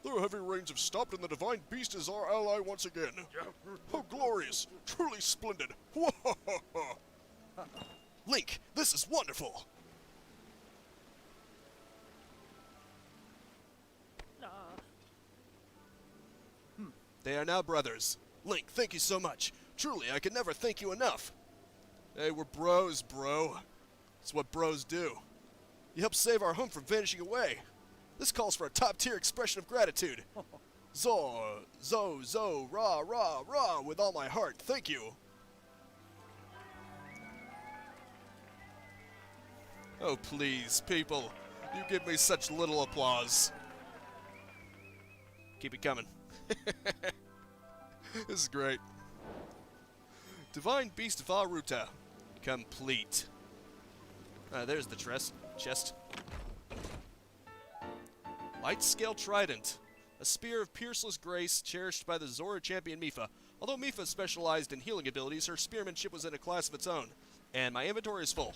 Speaker 3: The heavy rains have stopped and the divine beast is our ally once again. How glorious! Truly splendid!
Speaker 1: Link, this is wonderful! They are now brothers. Link, thank you so much. Truly, I can never thank you enough. Hey, we're bros, bro. It's what bros do. You helped save our home from vanishing away. This calls for a top-tier expression of gratitude. Rah, rah, rah, with all my heart. Thank you. Oh, please, people. You give me such little applause. Keep it coming. This is great. Divine Beast of Vah-Ruta. Complete. There's the chest. Light Scale Trident. A spear of pierceless grace cherished by the Zora champion Mipha. Although Mipha specialized in healing abilities, her spearmanship was in a class of its own. And my inventory is full.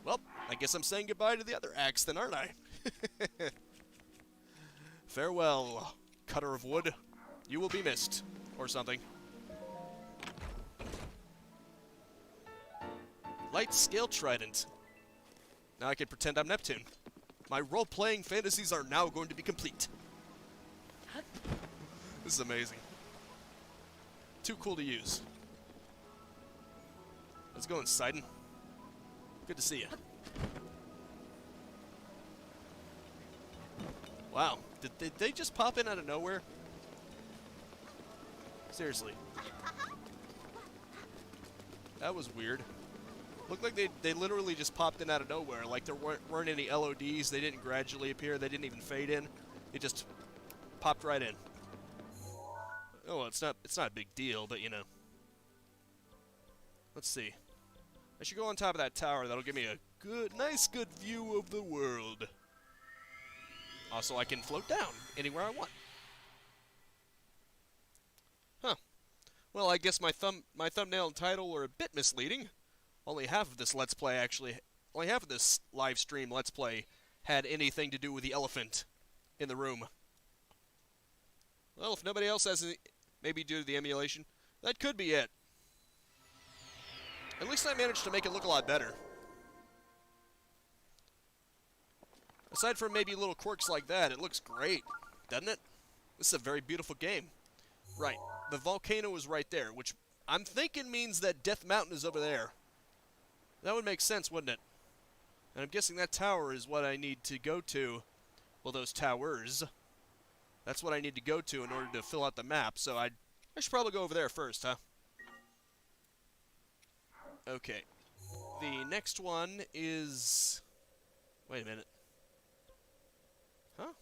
Speaker 1: Well, I guess I'm saying goodbye to the other axe then, aren't I? Farewell, cutter of wood. You will be missed. Or something. Light Scale Trident. Now I can pretend I'm Neptune. My role-playing fantasies are now going to be complete. This is amazing. Too cool to use. Let's go, Sidon. Good to see you. Wow, did they just pop in out of nowhere? Seriously. That was weird. Looked like they literally just popped in out of nowhere. Like there weren't any LODs. They didn't gradually appear. They didn't even fade in. It just popped right in. Oh, well, it's not a big deal, but you know. Let's see. I should go on top of that tower. That'll give me a nice good view of the world. Also, I can float down anywhere I want. Huh. Well, I guess my thumbnail and title were a bit misleading. Only half of this live stream Let's Play had anything to do with the elephant in the room. Well, if nobody else has any, maybe due to the emulation, that could be it. At least I managed to make it look a lot better. Aside from maybe little quirks like that, it looks great, doesn't it? This is a very beautiful game. Right, the volcano is right there, which I'm thinking means that Death Mountain is over there. That would make sense, wouldn't it? And I'm guessing that tower is what I need to go to. Well, those towers. That's what I need to go to in order to fill out the map, so I should probably go over there first, huh? Okay. The next one is... Wait a minute. Huh?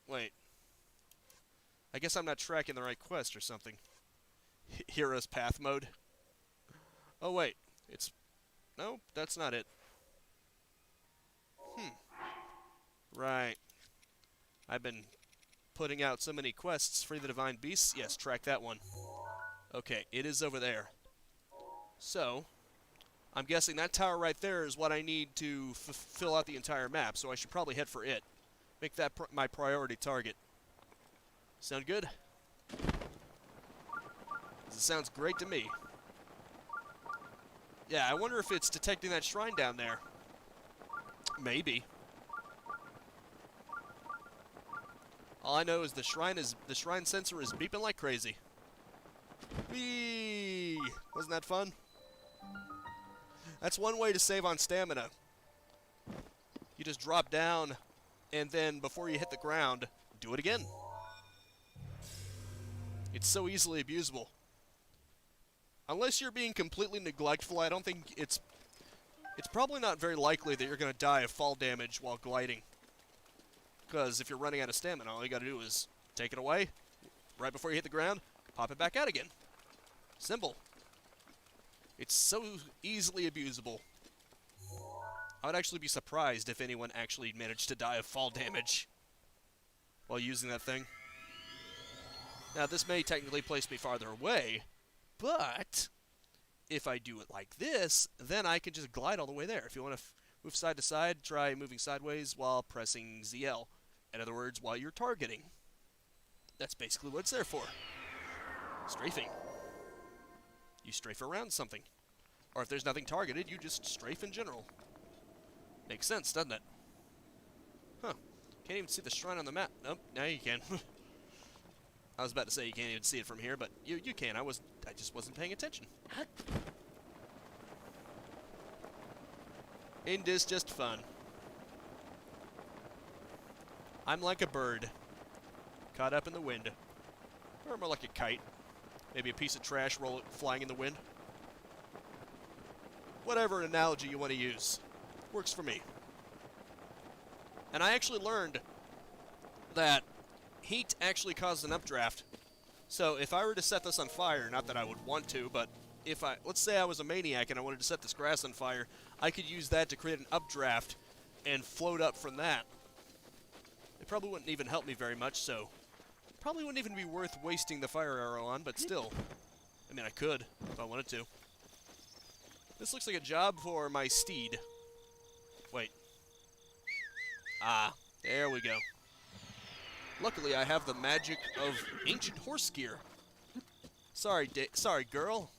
Speaker 1: Wait. I guess I'm not tracking the right quest or something. Hero's Path mode. Oh, wait. It's... No, that's not it. Right. I've been putting out so many quests. Free the Divine Beasts. Yes, track that one. Okay, it is over there. So, I'm guessing that tower right there is what I need to fill out the entire map, so I should probably head for it. Make that my priority target. Sound good? 'Cause it sounds great to me. Yeah, I wonder if it's detecting that shrine down there. Maybe. All I know is the shrine sensor is beeping like crazy. Whee! Wasn't that fun? That's one way to save on stamina. You just drop down, and then before you hit the ground, do it again. It's so easily abusable. Unless you're being completely neglectful, I don't think it's probably not very likely that you're going to die of fall damage while gliding. Because if you're running out of stamina, all you got to do is take it away right before you hit the ground, pop it back out again. Simple. It's so easily abusable. I would actually be surprised if anyone actually managed to die of fall damage while using that thing. Now, this may technically place me farther away, but if I do it like this, then I can just glide all the way there. If you want to move side to side, try moving sideways while pressing ZL. In other words, while you're targeting. That's basically what it's there for. Strafing. You strafe around something. Or if there's nothing targeted, you just strafe in general. Makes sense, doesn't it? Huh. Can't even see the shrine on the map. Nope, now you can. I was about to say you can't even see it from here, but you can. I just wasn't paying attention. Ain't this just fun? I'm like a bird, caught up in the wind. Or more like a kite. Maybe a piece of trash flying in the wind. Whatever analogy you want to use. Works for me. And I actually learned that heat actually causes an updraft. So if I were to set this on fire, not that I would want to, but let's say I was a maniac and I wanted to set this grass on fire, I could use that to create an updraft and float up from that. It probably wouldn't even help me very much, so probably wouldn't even be worth wasting the fire arrow on, but still. I mean, I could, if I wanted to. This looks like a job for my steed. Wait. Ah, there we go. Luckily, I have the magic of ancient horse gear. Sorry, girl.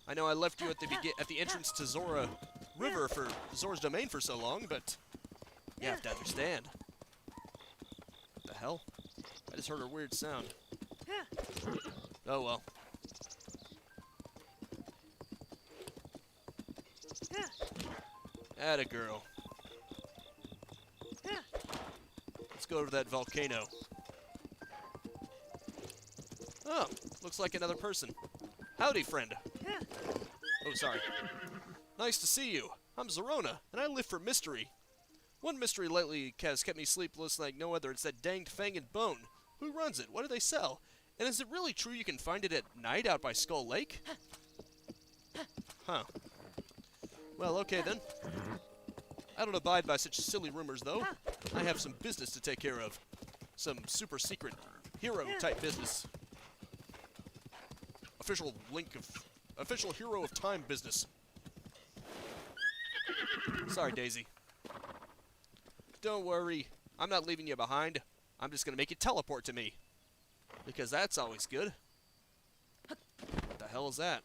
Speaker 1: I know I left you at the entrance to Zora's domain for so long, but you have to understand. What the hell? I just heard a weird sound. Oh well. Atta girl. Let's go to that volcano. Oh, looks like another person. Howdy, friend. Oh, sorry. Nice to see you. I'm Zorona, and I live for mystery. One mystery lately has kept me sleepless like no other. It's that danged Fang and Bone. Who runs it? What do they sell? And is it really true you can find it at night out by Skull Lake? Huh. Well, okay then. I don't abide by such silly rumors, though. I have some business to take care of. Some super secret hero-type business. Official Hero of Time business. Sorry, Daisy. Don't worry. I'm not leaving you behind. I'm just going to make you teleport to me. Because that's always good. What the hell is that?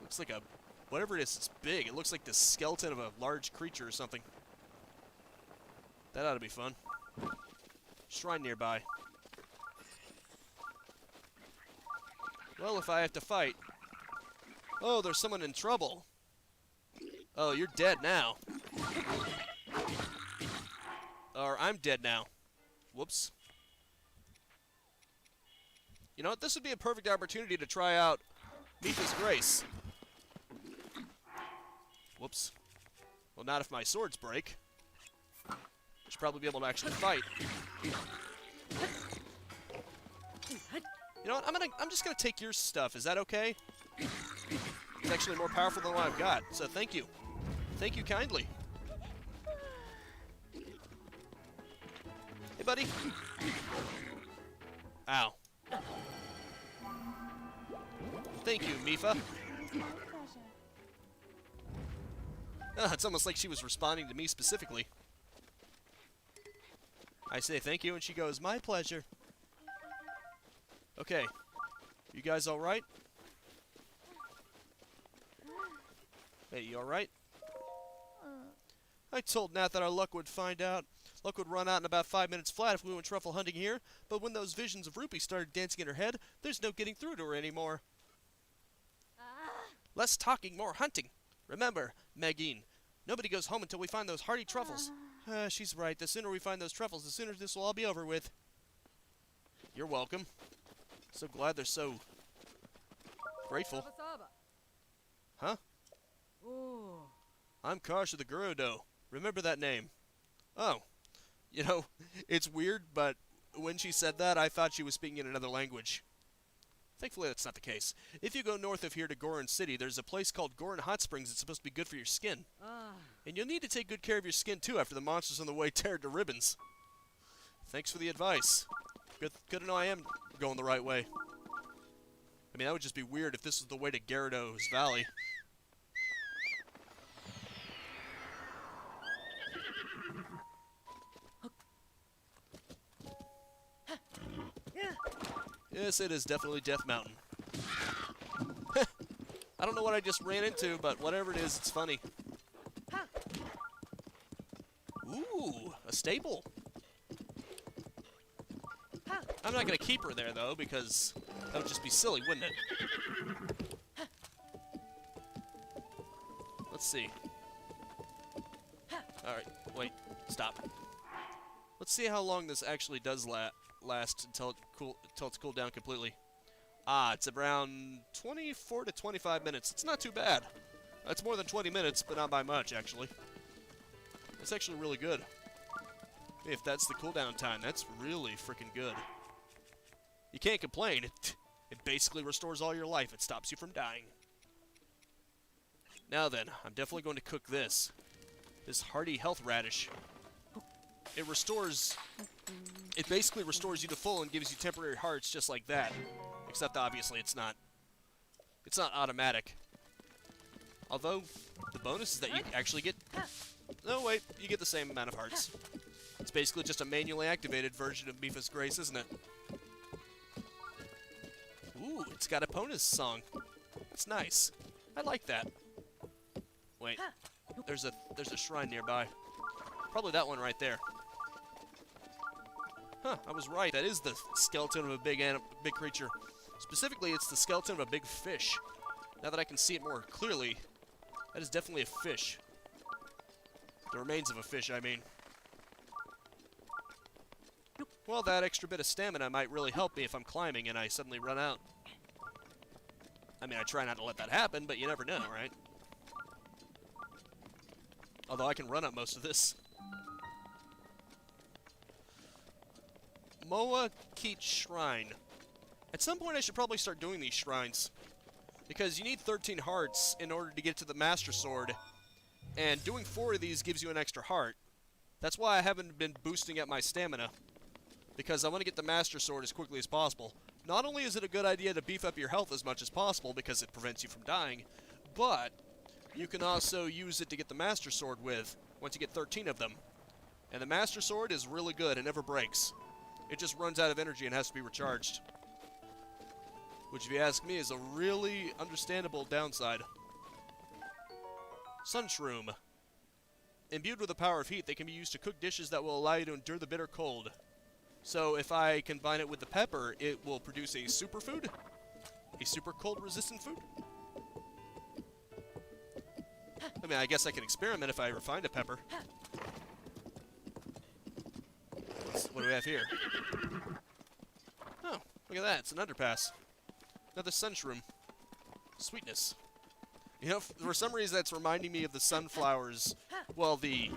Speaker 1: Looks like a whatever it is, it's big. It looks like the skeleton of a large creature or something. That ought to be fun. Shrine nearby. Well, if I have to fight... Oh, there's someone in trouble. Oh, you're dead now. Or I'm dead now. Whoops. You know what? This would be a perfect opportunity to try out Mipha's Grace. Whoops. Well, not if my swords break. I should probably be able to actually fight. You know what? I'm just gonna take your stuff. Is that okay? It's actually more powerful than what I've got. So thank you. Thank you kindly. Hey, buddy. Ow. Thank you, Mipha. It's almost like she was responding to me specifically. I say thank you, and she goes, my pleasure. Okay. You guys alright? Hey, you alright? I told Nat that our luck would run out in about 5 minutes flat if we went truffle hunting here, but when those visions of Rupee started dancing in her head, there's no getting through to her anymore. Less talking, more hunting. Remember, Magine, nobody goes home until we find those hardy truffles. She's right. The sooner we find those truffles, the sooner this will all be over with. You're welcome. So glad they're so grateful. Huh? I'm Karsha the Gerudo. Remember that name. Oh. You know, it's weird, but when she said that, I thought she was speaking in another language. Thankfully, that's not the case. If you go north of here to Goron City, there's a place called Goron Hot Springs that's supposed to be good for your skin. And you'll need to take good care of your skin, too, after the monsters on the way tear it to ribbons. Thanks for the advice. Good to know I am going the right way. I mean, that would just be weird if this was the way to Gyarados Valley. Yes, it is definitely Death Mountain. I don't know what I just ran into, but whatever it is, it's funny. Ooh, a stable. I'm not going to keep her there, though, because that would just be silly, wouldn't it? Let's see. Alright, wait, stop. Let's see how long this actually does last until it's cooled down completely. It's around 24 to 25 minutes. It's not too bad. It's more than 20 minutes, but not by much, actually. It's actually really good. If that's the cooldown time, that's really freaking good. You can't complain. It basically restores all your life. It stops you from dying. Now then, I'm definitely going to cook this. This hearty health radish. It basically restores you to full and gives you temporary hearts just like that. Except obviously it's not automatic. Although the bonus is that you actually get, no wait, you get the same amount of hearts. It's basically just a manually activated version of Mipha's Grace, isn't it? Ooh, it's got a Ponus song. It's nice. I like that. Wait, there's a shrine nearby. Probably that one right there. Huh, I was right. That is the skeleton of a big creature. Specifically, it's the skeleton of a big fish. Now that I can see it more clearly, that is definitely a fish. The remains of a fish, I mean. Well, that extra bit of stamina might really help me if I'm climbing and I suddenly run out. I mean, I try not to let that happen, but you never know, right? Although I can run up most of this. Moa Keat Shrine. At some point I should probably start doing these shrines. Because you need 13 hearts in order to get to the Master Sword. And doing 4 of these gives you an extra heart. That's why I haven't been boosting up my stamina. Because I want to get the Master Sword as quickly as possible. Not only is it a good idea to beef up your health as much as possible because it prevents you from dying, but you can also use it to get the Master Sword with, once you get 13 of them. And the Master Sword is really good, it never breaks. It just runs out of energy and has to be recharged. Which, if you ask me, is a really understandable downside. Sunshroom. Imbued with the power of heat, they can be used to cook dishes that will allow you to endure the bitter cold. So if I combine it with the pepper, it will produce a superfood? A super cold resistant food? I mean, I guess I can experiment if I ever find a pepper. What do we have here? Oh, look at that. It's an underpass. Another sunshroom. Sweetness. You know, for some reason that's reminding me of the sunflowers. Well, the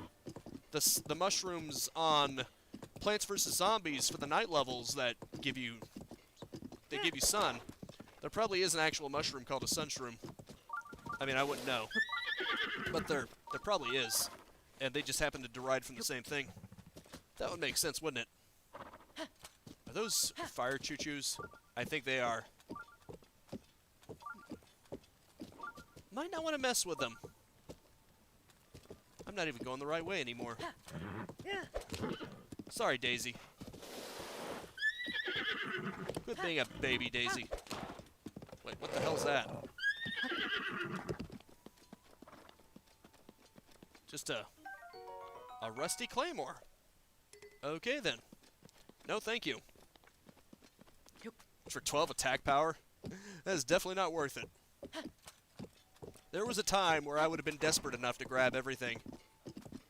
Speaker 1: mushrooms on Plants vs. Zombies for the night levels that give you sun. There probably is an actual mushroom called a sunshroom. I mean, I wouldn't know. But there probably is. And they just happen to derive from the same thing. That would make sense, wouldn't it? Are those fire choo-choos? I think they are. Might not want to mess with them. I'm not even going the right way anymore. Sorry, Daisy. Quit being a baby, Daisy. Wait, what the hell's that? Just a rusty claymore. Okay, then. No, thank you. For 12 attack power? That is definitely not worth it. There was a time where I would have been desperate enough to grab everything.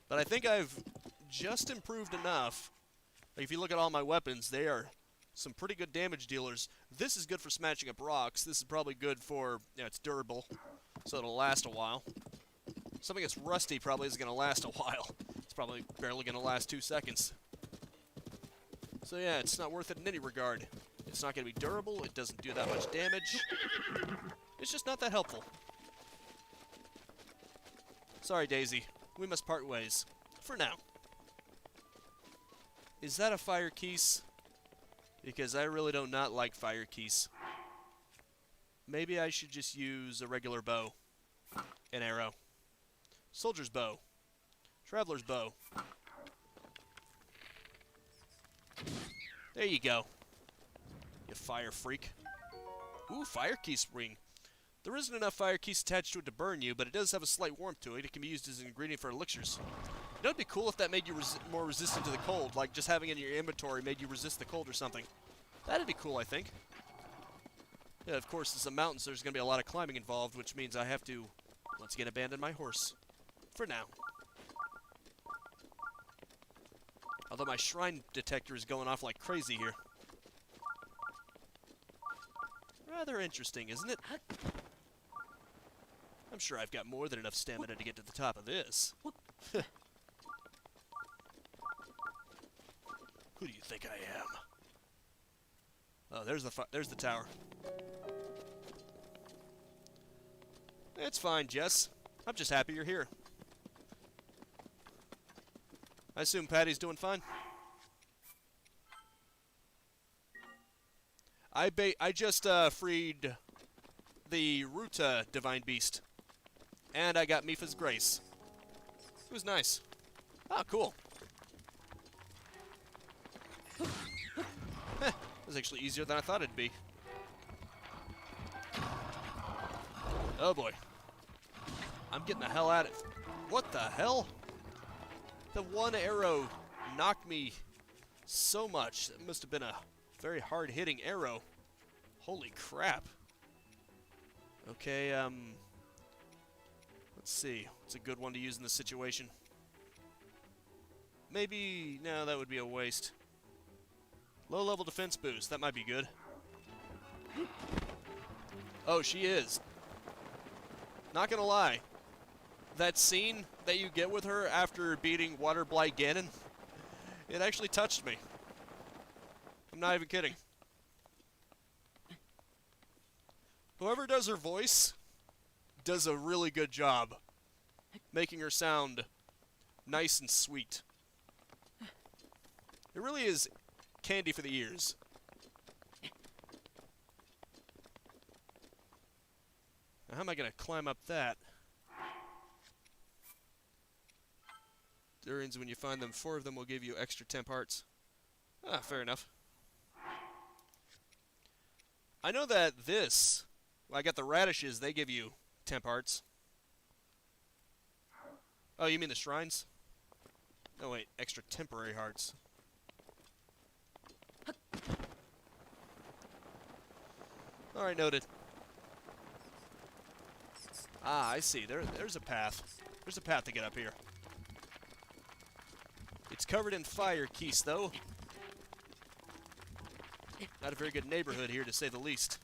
Speaker 1: But I think I've just improved enough. Like, if you look at all my weapons, they are some pretty good damage dealers. This is good for smashing up rocks. This is probably good for, it's durable, so it'll last a while. Something that's rusty probably isn't going to last a while. It's probably barely going to last 2 seconds. So yeah, it's not worth it in any regard. It's not going to be durable, it doesn't do that much damage. It's just not that helpful. Sorry, Daisy. We must part ways. For now. Is that a fire keys? Because I really do not like fire keys. Maybe I should just use a regular bow. An arrow. Soldier's bow. Traveler's bow. There you go. You fire freak. Ooh, fire key ring. There isn't enough fire keys attached to it to burn you, but it does have a slight warmth to it. It can be used as an ingredient for elixirs. You know, it'd be cool if that made you more resistant to the cold, like just having it in your inventory made you resist the cold or something. That'd be cool, I think. Yeah, of course, it's the mountains, there's going to be a lot of climbing involved, which means I have to, once again, abandon my horse. For now. Although my shrine detector is going off like crazy here. Rather interesting, isn't it? I'm sure I've got more than enough stamina to get to the top of this. Who do you think I am? Oh, there's the tower. It's fine, Jess. I'm just happy you're here. I assume Patty's doing fine? I just freed the Ruta Divine Beast. And I got Mifa's Grace. It was nice. Ah, cool. It was actually easier than I thought it'd be. Oh boy. I'm getting the hell out of it. What the hell? The one arrow knocked me so much. It must have been a very hard-hitting arrow. Holy crap. Okay, let's see. What's a good one to use in this situation? Maybe... no, that would be a waste. Low-level defense boost. That might be good. Oh, she is. Not gonna lie. That scene that you get with her after beating Water Blight Ganon, it actually touched me. I'm not even kidding. Whoever does her voice does a really good job making her sound nice and sweet. It really is candy for the ears. Now, how am I going to climb up that? Durians, when you find them, 4 of them will give you extra temp hearts. Ah, fair enough. I know that this... well, I got the radishes, they give you temp hearts. Oh, you mean the shrines? Oh wait, extra temporary hearts. Alright, noted. Ah, I see. There's a path. There's a path to get up here. It's covered in fire, Keese, though. Not a very good neighborhood here, to say the least.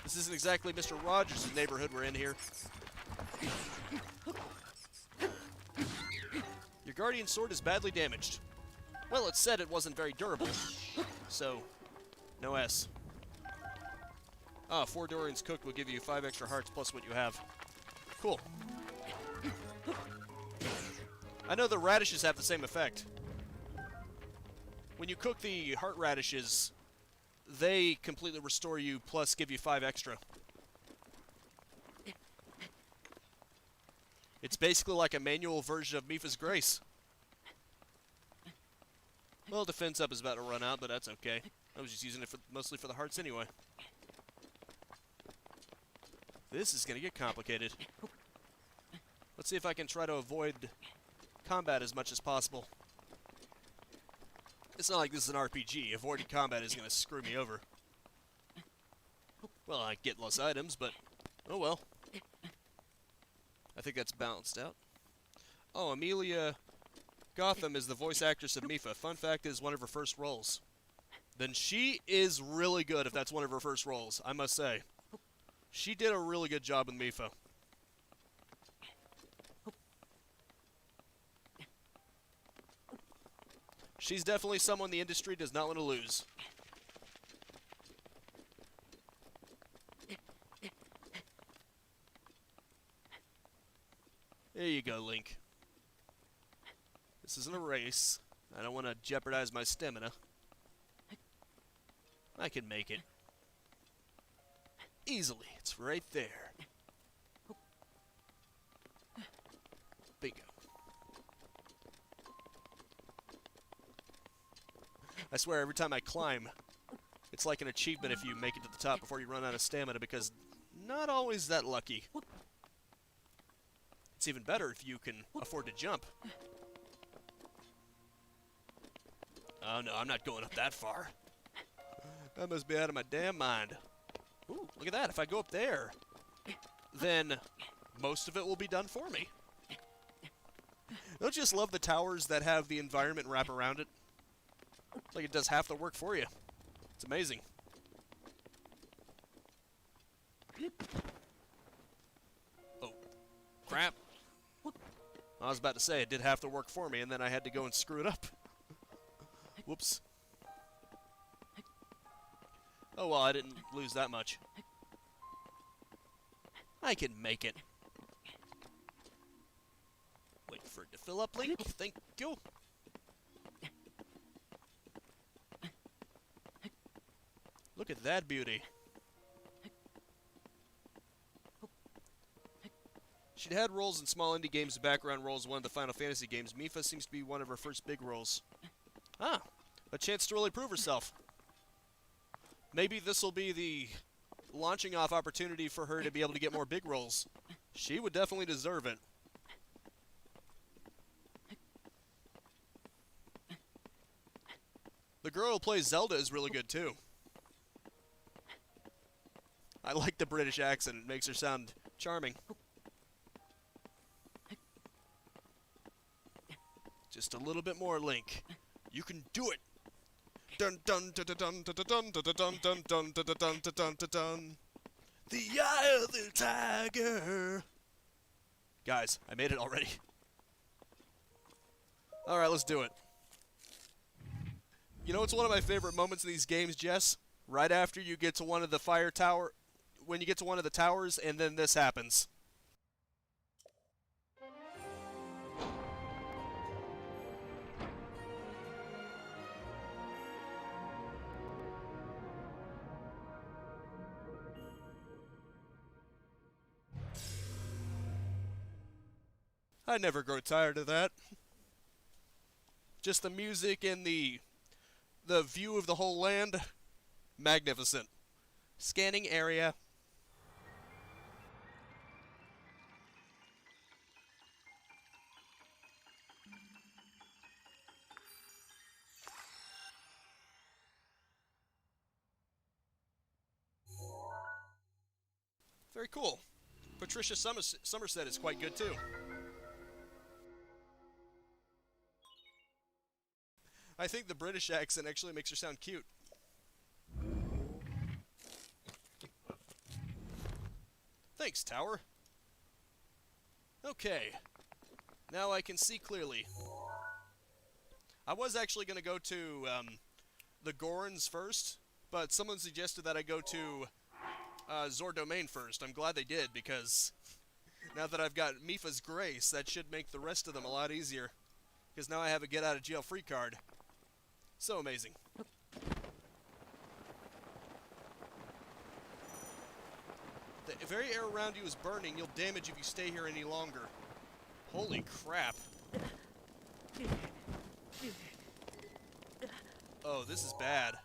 Speaker 1: This isn't exactly Mr. Rogers' neighborhood we're in here. Your guardian sword is badly damaged. Well, it said it wasn't very durable. So, no S. Ah, 4 durians cooked will give you 5 extra hearts plus what you have. Cool. I know the radishes have the same effect. When you cook the heart radishes, they completely restore you plus give you 5 extra. It's basically like a manual version of Mipha's Grace. Well, defense up is about to run out, but that's okay. I was just using it mostly for the hearts anyway. This is going to get complicated. Let's see if I can try to avoid combat as much as possible. It's not like this is an RPG. Avoiding combat is going to screw me over. Well, I get less items, but oh well. I think that's balanced out. Oh, Amelia Gotham is the voice actress of Mipha. Fun fact is one of her first roles. Then she is really good if that's one of her first roles, I must say. She did a really good job with Mipha. She's definitely someone the industry does not want to lose. There you go, Link. This isn't a race. I don't want to jeopardize my stamina. I can make it. Easily. It's right there. Bingo. I swear, every time I climb, it's like an achievement if you make it to the top before you run out of stamina, because not always that lucky. It's even better if you can afford to jump. Oh no, I'm not going up that far. I must be out of my damn mind. Ooh, look at that. If I go up there, then most of it will be done for me. Don't you just love the towers that have the environment wrap around it? Like it does half the work for you. It's amazing. Oh, crap. I was about to say it did half the work for me, and then I had to go and screw it up. Whoops. Oh well, I didn't lose that much. I can make it. Wait for it to fill up, Link. Thank you. Look at that beauty. She'd had roles in small indie games and background roles in one of the Final Fantasy games. Mipha seems to be one of her first big roles. Ah, a chance to really prove herself. Maybe this will be the launching off opportunity for her to be able to get more big roles. She would definitely deserve it. The girl who plays Zelda is really good too. I like the British accent. It makes her sound charming. Just a little bit more, Link. You can do it. Dun dun dun dun dun dun dun dun dun dun dun dun dun dun dun. The eye of the tiger. Guys, I made it already. All right, let's do it. You know what's one of my favorite moments in these games, Jess? Right after you get to one of the fire tower, when you get to one of the towers, and then this happens. I never grow tired of that. Just the music and the view of the whole land, magnificent. Scanning area. Very cool. Patricia Somerset is quite good too. I think the British accent actually makes her sound cute. Thanks, Tower. Okay. Now I can see clearly. I was actually going to go to the Gorons first, but someone suggested that I go to Zor Domain first. I'm glad they did, because now that I've got Mifa's Grace, that should make the rest of them a lot easier. Because now I have a get-out-of-jail-free card. So amazing. The very air around you is burning. You'll damage if you stay here any longer. Holy crap. Oh, this is bad.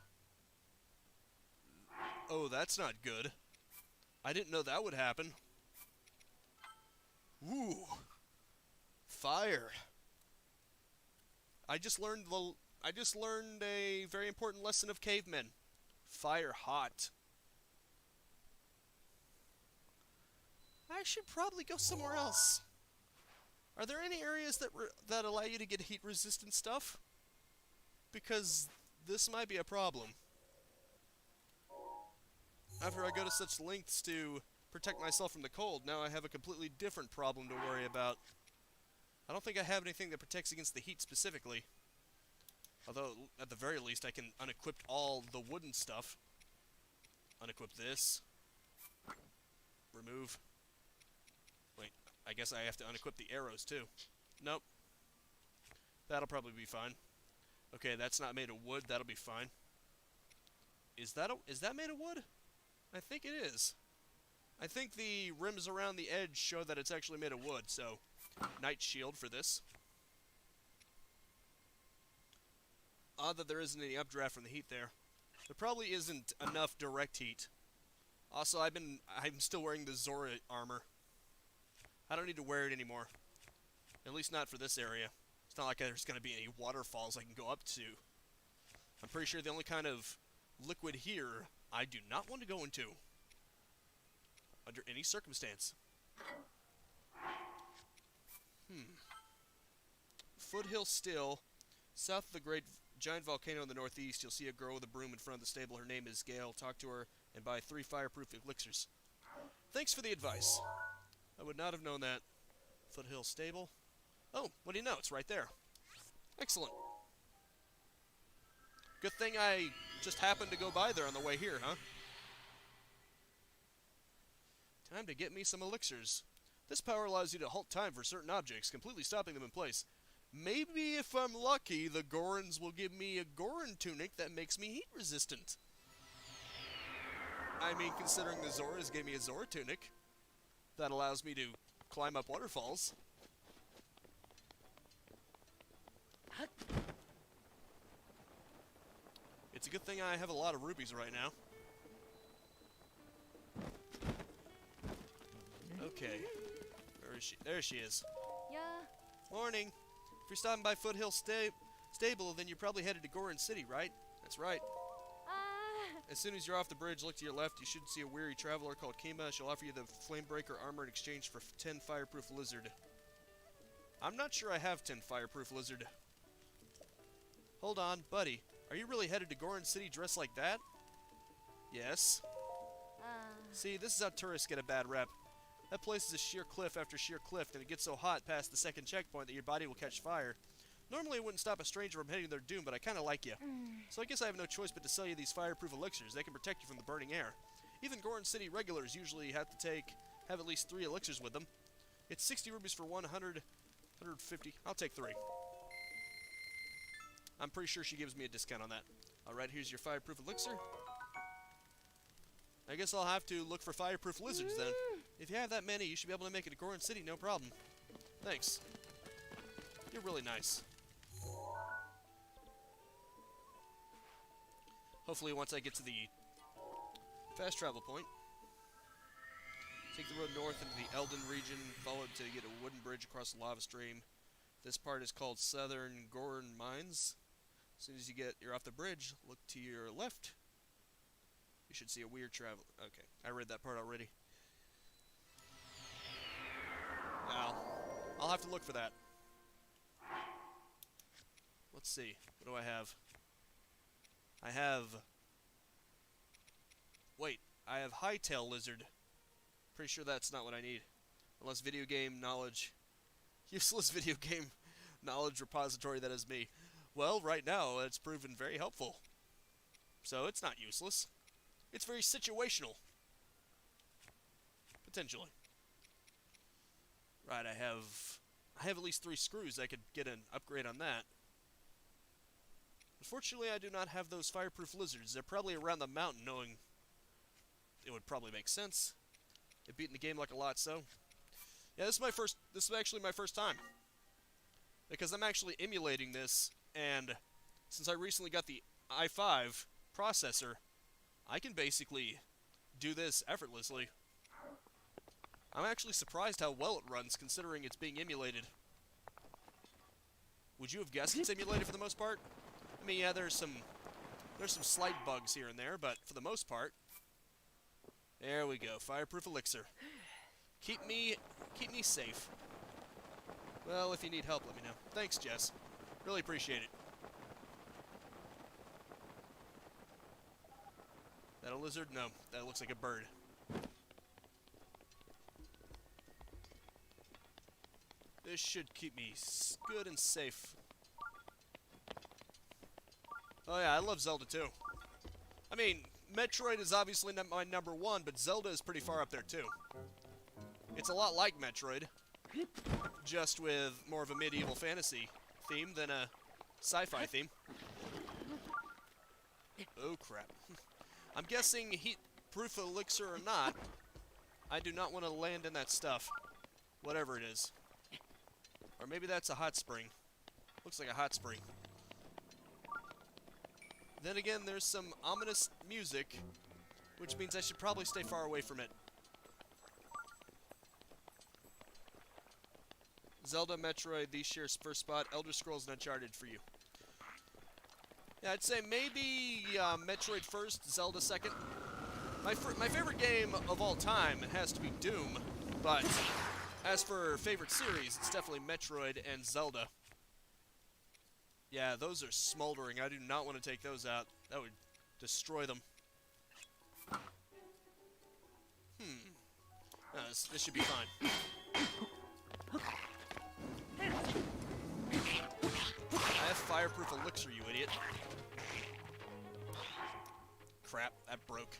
Speaker 1: Oh, that's not good. I didn't know that would happen. Ooh. Fire. I just learned a very important lesson of cavemen. Fire hot. I should probably go somewhere else. Are there any areas that allow you to get heat-resistant stuff? Because this might be a problem. After I go to such lengths to protect myself from the cold, now I have a completely different problem to worry about. I don't think I have anything that protects against the heat specifically. Although, at the very least, I can unequip all the wooden stuff. Unequip this. Remove. Wait, I guess I have to unequip the arrows, too. Nope. That'll probably be fine. Okay, that's not made of wood. That'll be fine. Is that made of wood? I think it is. I think the rims around the edge show that it's actually made of wood, so Night Shield for this. Odd that there isn't any updraft from the heat there. There probably isn't enough direct heat. Also, I'm still wearing the Zora armor. I don't need to wear it anymore. At least not for this area. It's not like there's going to be any waterfalls I can go up to. I'm pretty sure the only kind of liquid here I do not want to go into. Under any circumstance. Foothill Still. South of the great giant volcano in the northeast, you'll see a girl with a broom in front of the stable. Her name is Gale. Talk to her and buy 3 fireproof elixirs. Thanks for the advice. I would not have known that. Foothill Stable. Oh, what do you know? It's right there. Excellent. Good thing I just happened to go by there on the way here, huh? Time to get me some elixirs. This power allows you to halt time for certain objects, completely stopping them in place. Maybe if I'm lucky, the Gorons will give me a Goron tunic that makes me heat resistant. I mean, considering the Zoras gave me a Zora tunic that allows me to climb up waterfalls. It's a good thing I have a lot of rubies right now. Okay. Where is she? There she is.
Speaker 4: Yeah.
Speaker 1: Morning. If you're stopping by Foothill Stable, then you're probably headed to Goron City, right? That's right. As soon as you're off the bridge, look to your left. You should see a weary traveler called Kima. She'll offer you the Flamebreaker armor in exchange for 10 Fireproof Lizard. I'm not sure I have 10 Fireproof Lizard. Hold on, buddy. Are you really headed to Goron City dressed like that? Yes. See, this is how tourists get a bad rep. That place is a sheer cliff after sheer cliff, and it gets so hot past the second checkpoint that your body will catch fire. Normally it wouldn't stop a stranger from heading to their doom, but I kinda like you. So I guess I have no choice but to sell you these fireproof elixirs. They can protect you from the burning air. Even Goron City regulars usually have at least 3 elixirs with them. It's 60 rubies for 100, 150. I'll take 3. I'm pretty sure she gives me a discount on that. Alright, here's your fireproof elixir. I guess I'll have to look for fireproof lizards then. If you have that many, you should be able to make it to Goron City, no problem. Thanks. You're really nice. Hopefully once I get to the fast travel point. Take the road north into the Elden region, follow it to get a wooden bridge across the lava stream. This part is called Southern Goron Mines. As soon as you're off the bridge, look to your left. You should see a weird travel. Okay, I read that part already. Well, I'll have to look for that. Let's see. What do I have? I have... Wait, I have Hightail Lizard. Pretty sure that's not what I need. Unless video game knowledge... Useless video game knowledge repository, that is me. Well, right now, it's proven very helpful. So, it's not useless. It's very situational. Potentially. Right, I have at least 3 screws. I could get an upgrade on that. Unfortunately, I do not have those fireproof lizards. They're probably around the mountain, knowing it would probably make sense. They've beaten the game like a lot, so... Yeah, this is actually my first time. Because I'm actually emulating this, and since I recently got the i5 processor, I can basically do this effortlessly. I'm actually surprised how well it runs, considering it's being emulated. Would you have guessed it's emulated for the most part? I mean, yeah, there's some slight bugs here and there, but for the most part... There we go, fireproof elixir. Keep me safe. Well, if you need help, let me know. Thanks, Jess. Really appreciate it. That a lizard? No, that looks like a bird. This should keep me good and safe. Oh yeah, I love Zelda too. I mean, Metroid is obviously my number 1, but Zelda is pretty far up there too. It's a lot like Metroid, just with more of a medieval fantasy theme than a sci-fi theme. Oh crap. I'm guessing heat-proof elixir or not, I do not want to land in that stuff. Whatever it is. Or maybe that's a hot spring. Looks like a hot spring. Then again, there's some ominous music, which means I should probably stay far away from it. Zelda, Metroid, these share first spot, Elder Scrolls and Uncharted for you. Yeah, I'd say maybe Metroid first, Zelda second. My favorite game of all time, it has to be Doom, but as for favorite series, it's definitely Metroid and Zelda. Yeah, those are smoldering. I do not want to take those out. That would destroy them. No, this should be fine. I have fireproof elixir, you idiot. Crap, that broke.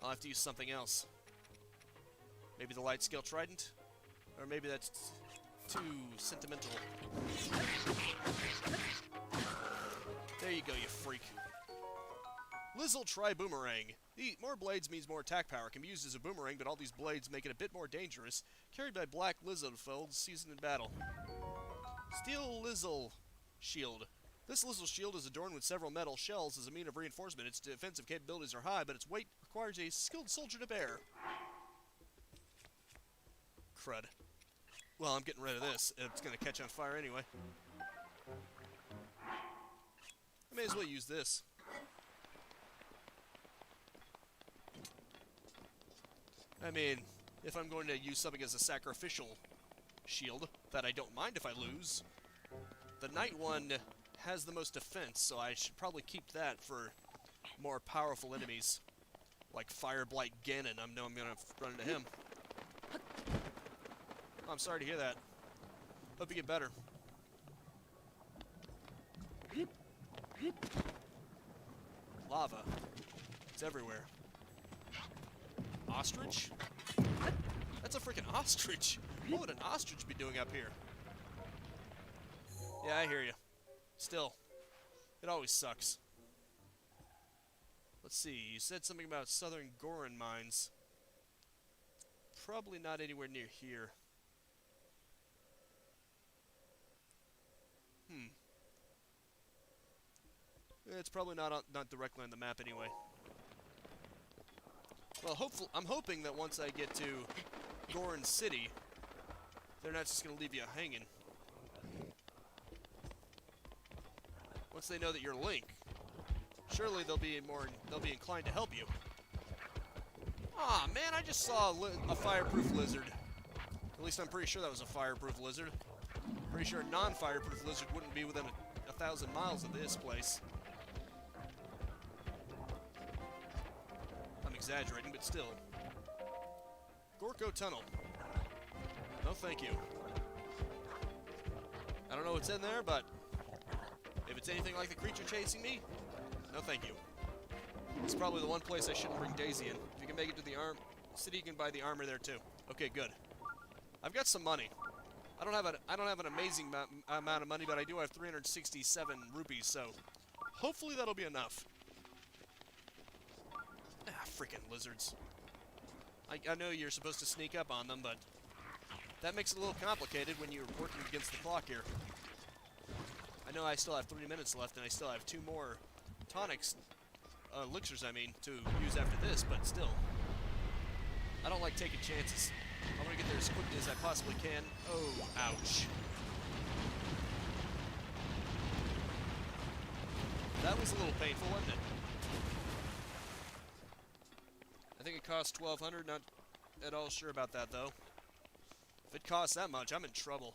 Speaker 1: I'll have to use something else. Maybe the light scale trident? Or maybe that's too sentimental. There you go, you freak. Lizzle Tri-Boomerang. More blades means more attack power. Can be used as a boomerang, but all these blades make it a bit more dangerous. Carried by black lizard folds, seasoned in battle. Steel Lizzle Shield. This Lizzle Shield is adorned with several metal shells as a mean of reinforcement. Its defensive capabilities are high, but its weight requires a skilled soldier to bear. Crud. Well, I'm getting rid of this. It's going to catch on fire anyway. I may as well use this. I mean, if I'm going to use something as a sacrificial shield, that I don't mind if I lose, the night one has the most defense, so I should probably keep that for more powerful enemies, like Fireblight Ganon. I know I'm going to run into him. Oh, I'm sorry to hear that. Hope you get better. Lava. It's everywhere. Ostrich? That's a freaking ostrich! What would an ostrich be doing up here? Yeah, I hear you. Still, it always sucks. Let's see, you said something about southern Goron mines. Probably not anywhere near here. It's probably not directly on the map anyway. Well, I'm hoping that once I get to Goron City, they're not just going to leave you hanging. Once they know that you're Link, surely they'll be inclined to help you. Aw, man, I just saw a fireproof lizard. At least I'm pretty sure that was a fireproof lizard. Pretty sure a non-fireproof lizard wouldn't be within 1,000 miles of this place. I'm exaggerating, but still. Gorko Tunnel. No thank you. I don't know what's in there, but if it's anything like the creature chasing me, no thank you. It's probably the one place I shouldn't bring Daisy in. If you can make it to the city, you can buy the armor there too. Okay, good. I've got some money. I don't have an amazing amount of money, but I do have 367 rupees, so hopefully that'll be enough. Ah, freaking lizards. I know you're supposed to sneak up on them, but that makes it a little complicated when you're working against the clock here. I know I still have 3 minutes left, and I still have 2 more tonics, elixirs, I mean, to use after this, but still. I don't like taking chances. I want to get there as quickly as I possibly can. Oh, ouch. That was a little painful, wasn't it? I think it cost 1,200, not at all sure about that, though. If it costs that much, I'm in trouble.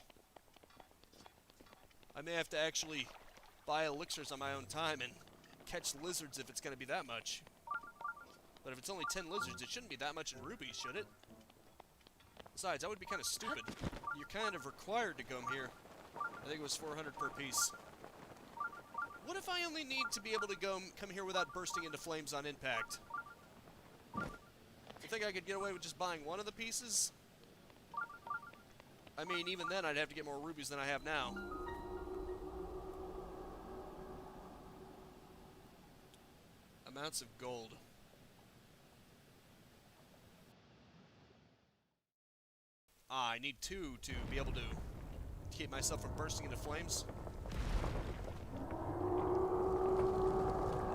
Speaker 1: I may have to actually buy elixirs on my own time and catch lizards if it's going to be that much. But if it's only 10 lizards, it shouldn't be that much in rupees, should it? Besides, that would be kind of stupid. You're kind of required to come here. I think it was 400 per piece. What if I only need to be able to come here without bursting into flames on impact? You think I could get away with just buying one of the pieces? I mean, even then I'd have to get more rubies than I have now. Amounts of gold. Ah, I need 2 to be able to keep myself from bursting into flames.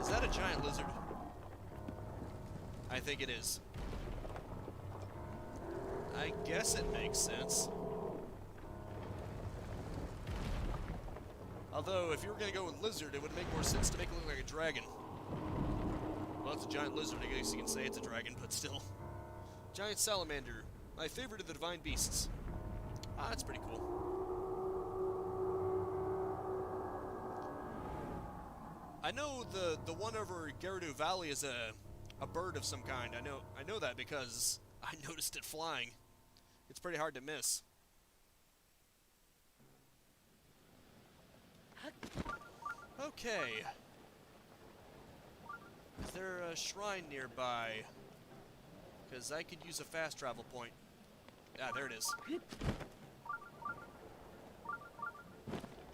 Speaker 1: Is that a giant lizard? I think it is. I guess it makes sense. Although, if you were going to go with lizard, it would make more sense to make it look like a dragon. Well, it's a giant lizard, I guess you can say it's a dragon, but still. Giant salamander. My favorite of the divine beasts. Ah, that's pretty cool. I know the one over Gerudo Valley is a bird of some kind. I know that because I noticed it flying. It's pretty hard to miss. Okay. Is there a shrine nearby? Because I could use a fast travel point. Ah, there it is.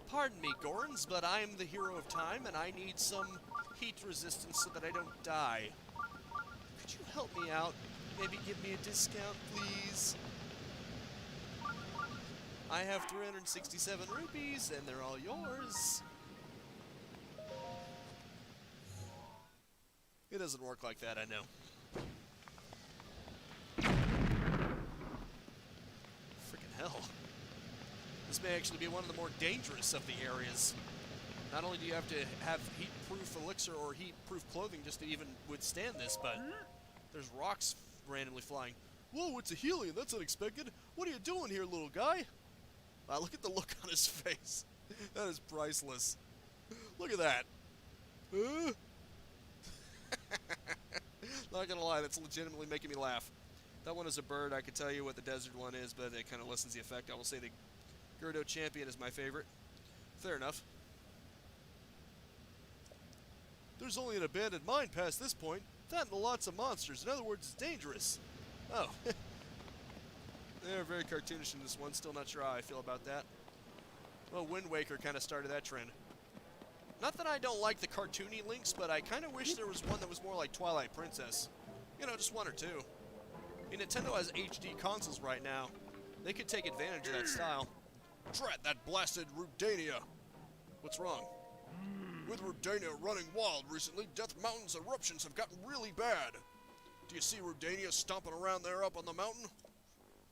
Speaker 1: Pardon me, Gorns, but I am the hero of time, and I need some heat resistance so that I don't die. Could you help me out? Maybe give me a discount, please? I have 367 rupees, and they're all yours. It doesn't work like that, I know. Freaking hell. This may actually be one of the more dangerous of the areas. Not only do you have to have heat-proof elixir or heat-proof clothing just to even withstand this, but there's rocks randomly flying. Whoa, it's a Helion, that's unexpected. What are you doing here, little guy? Wow, look at the look on his face. That is priceless. Look at that. Not gonna lie, that's legitimately making me laugh. That one is a bird. I could tell you what the desert one is, but it kind of lessens the effect. I will say the Gerudo Champion is my favorite. Fair enough. There's only an abandoned mine past this point. That and lots of monsters. In other words, it's dangerous. Oh. They're very cartoonish in this one. Still not sure how I feel about that. Well, Wind Waker kind of started that trend. Not that I don't like the cartoony links, but I kind of wish there was one that was more like Twilight Princess. You know, just one or two. I mean, Nintendo has HD consoles right now. They could take advantage of that style. Drat that blasted Rudania! What's wrong? With Rudania running wild recently, Death Mountain's eruptions have gotten really bad. Do you see Rudania stomping around there up on the mountain?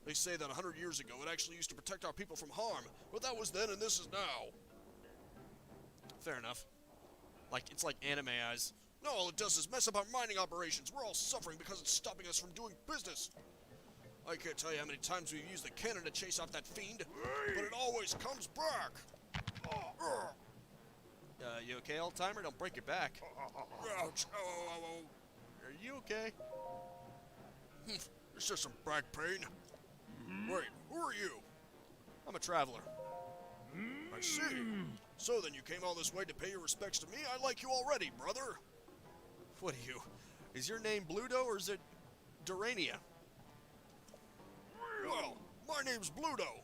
Speaker 1: They say that 100 years ago it actually used to protect our people from harm, but that was then and this is now. Fair enough. It's like anime eyes. No, all it does is mess up our mining operations. We're all suffering because it's stopping us from doing business.
Speaker 3: I can't tell you how many times we've used the cannon to chase off that fiend, but it always comes back.
Speaker 1: You okay, old timer? Don't break your back.
Speaker 3: Ouch. Oh.
Speaker 1: Are you okay?
Speaker 3: It's just some back pain. Wait, who are you?
Speaker 1: I'm a traveler.
Speaker 3: I see. So then you came all this way to pay your respects to me? I like you already, brother.
Speaker 1: What are you? Is your name Bluto or is it Durania?
Speaker 3: Well, my name's Bluto.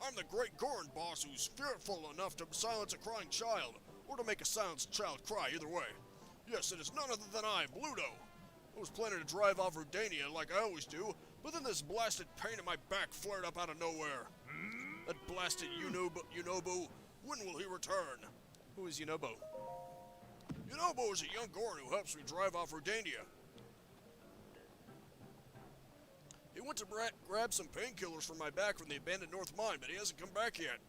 Speaker 3: I'm the great Goron boss who's fearful enough to silence a crying child, or to make a silenced child cry, either way. Yes, it is none other than I, Bluto. I was planning to drive off Rudania like I always do, but then this blasted pain in my back flared up out of nowhere. That blasted Yunobo, when will he return?
Speaker 1: Who is Yunobo?
Speaker 3: Yunobo is a young Goron who helps me drive off Rudania. He went to grab some painkillers from my back from the abandoned North Mine, but he hasn't come back yet.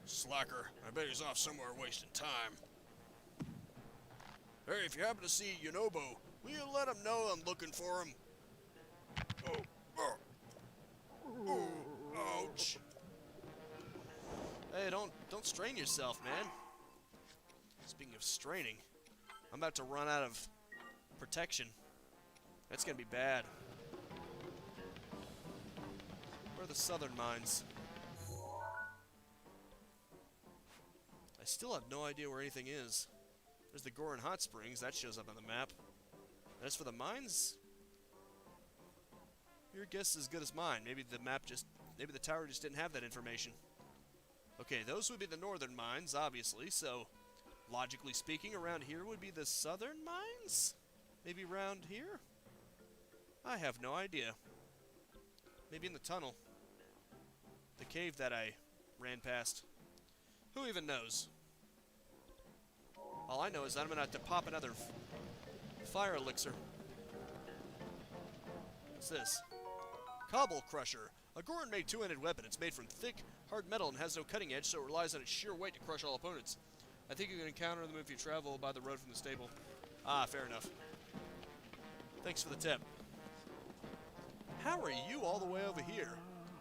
Speaker 3: Slacker. I bet he's off somewhere wasting time. Hey, if you happen to see Yunobo, will you let him know I'm looking for him? Oh, ouch.
Speaker 1: Hey, don't strain yourself, man. Speaking of straining, I'm about to run out of protection. That's gonna be bad. Where are the southern mines? I still have no idea where anything is. There's the Goron Hot Springs, that shows up on the map. As for the mines, your guess is as good as mine. Maybe the tower just didn't have that information. Okay, those would be the northern mines, obviously, so logically speaking, around here would be the southern mines? Maybe around here? I have no idea. Maybe in the tunnel. The cave that I ran past. Who even knows? All I know is that I'm gonna have to pop another fire elixir. What's this? Cobble Crusher. A Goron-made two-handed weapon. It's made from thick, hard metal and has no cutting edge, so it relies on its sheer weight to crush all opponents. I think you can encounter them if you travel by the road from the stable. Ah, fair enough. Thanks for the tip. How are you all the way over here?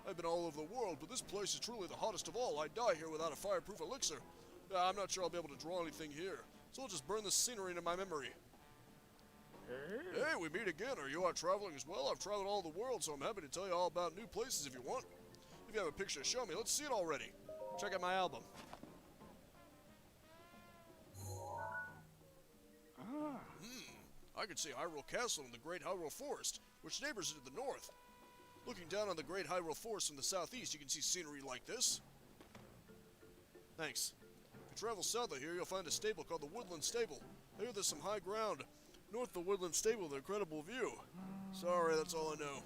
Speaker 3: I've been all over the world, but this place is truly the hottest of all. I'd die here without a fireproof elixir. I'm not sure I'll be able to draw anything here, so I'll just burn the scenery into my memory. Hey, we meet again. Are you out traveling as well? I've traveled all the world, so I'm happy to tell you all about new places if you want. If you have a picture to show me, let's see it already.
Speaker 1: Check out my album.
Speaker 3: I can see Hyrule Castle and the Great Hyrule Forest, which neighbors it to the north. Looking down on the Great Hyrule Forest from the southeast, you can see scenery like this.
Speaker 1: Thanks.
Speaker 3: If you travel south of here, you'll find a stable called the Woodland Stable. I hear there's some high ground north of the Woodland Stable with an incredible view. Sorry, that's all I know.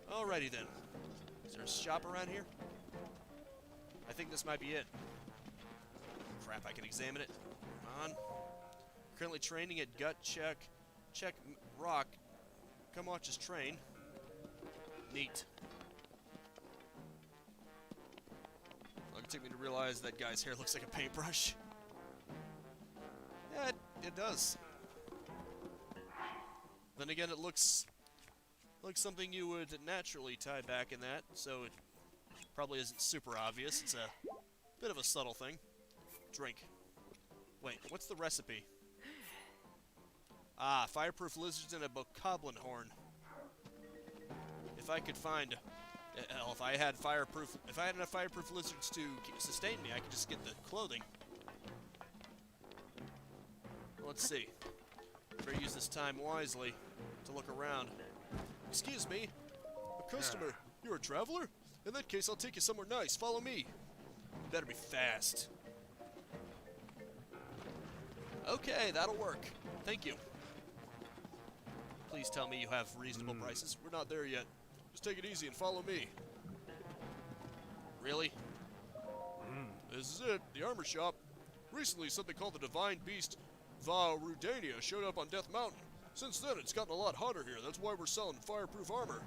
Speaker 1: Alrighty then. Is there a shop around here? I think this might be it. Crap, I can examine it. Come on. Currently training at Gut Check Rock. Come watch us train. Neat. Well, it took me to realize that guy's hair looks like a paintbrush. Yeah, it does. Then again, it looks like something you would naturally tie back in that, so it probably isn't super obvious. It's a bit of a subtle thing. Drink. Wait, what's the recipe? Ah, fireproof lizards and a bokoblin horn. If I could find, hell, if I had enough fireproof lizards to sustain me, I could just get the clothing. Let's see. Better use this time wisely to look around. Excuse me, a customer. You're a traveler? In that case, I'll take you somewhere nice. Follow me. You better be fast. Okay, that'll work. Thank you. Please tell me you have reasonable prices.
Speaker 3: We're not there yet. Just take it easy and follow me.
Speaker 1: Really?
Speaker 3: This is it, the armor shop. Recently, something called the Divine Beast Va Rudania showed up on Death Mountain. Since then, it's gotten a lot hotter here. That's why we're selling fireproof armor.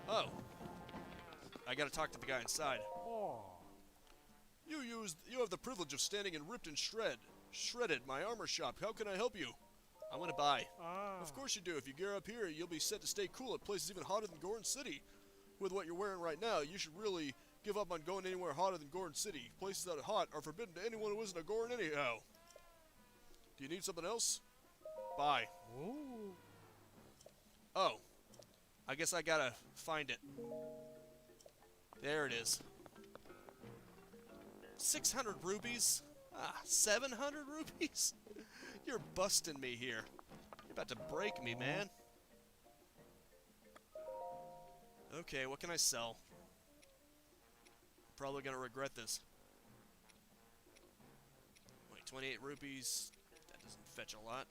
Speaker 1: Oh. I gotta talk to the guy inside.
Speaker 3: You have the privilege of standing in Ripped and Shredded, my armor shop. How can I help you?
Speaker 1: I'm gonna buy.
Speaker 3: Of course you do. If you gear up here, you'll be set to stay cool at places even hotter than Goron City. With what you're wearing right now, you should really give up on going anywhere hotter than Goron City. Places that are hot are forbidden to anyone who isn't a Goron anyhow. Do you need something else?
Speaker 1: Buy.
Speaker 3: Ooh.
Speaker 1: Oh. I guess I gotta find it. There it is. 600 rubies? Ah, 700 rubies? You're busting me here. You're about to break me, man. Okay, what can I sell? I'm probably gonna regret this. Wait, 28 rupees. That doesn't fetch a lot.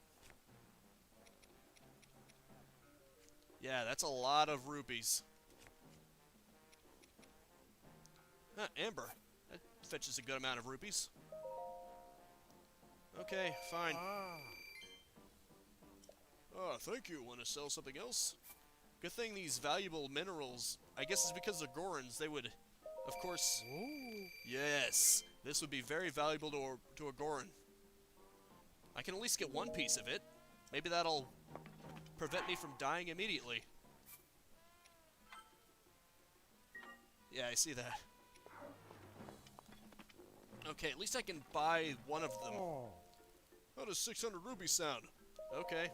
Speaker 1: Yeah, that's a lot of rupees. Amber. That fetches a good amount of rupees. Okay, fine.
Speaker 3: Thank you. Want to sell something else?
Speaker 1: Good thing these valuable minerals, I guess it's because of Gorons, they would, of course...
Speaker 3: Ooh.
Speaker 1: Yes, this would be very valuable to a Goron. I can at least get one piece of it. Maybe that'll prevent me from dying immediately. Yeah, I see that. Okay, at least I can buy one of them.
Speaker 3: How does 600 rubies sound?
Speaker 1: Okay.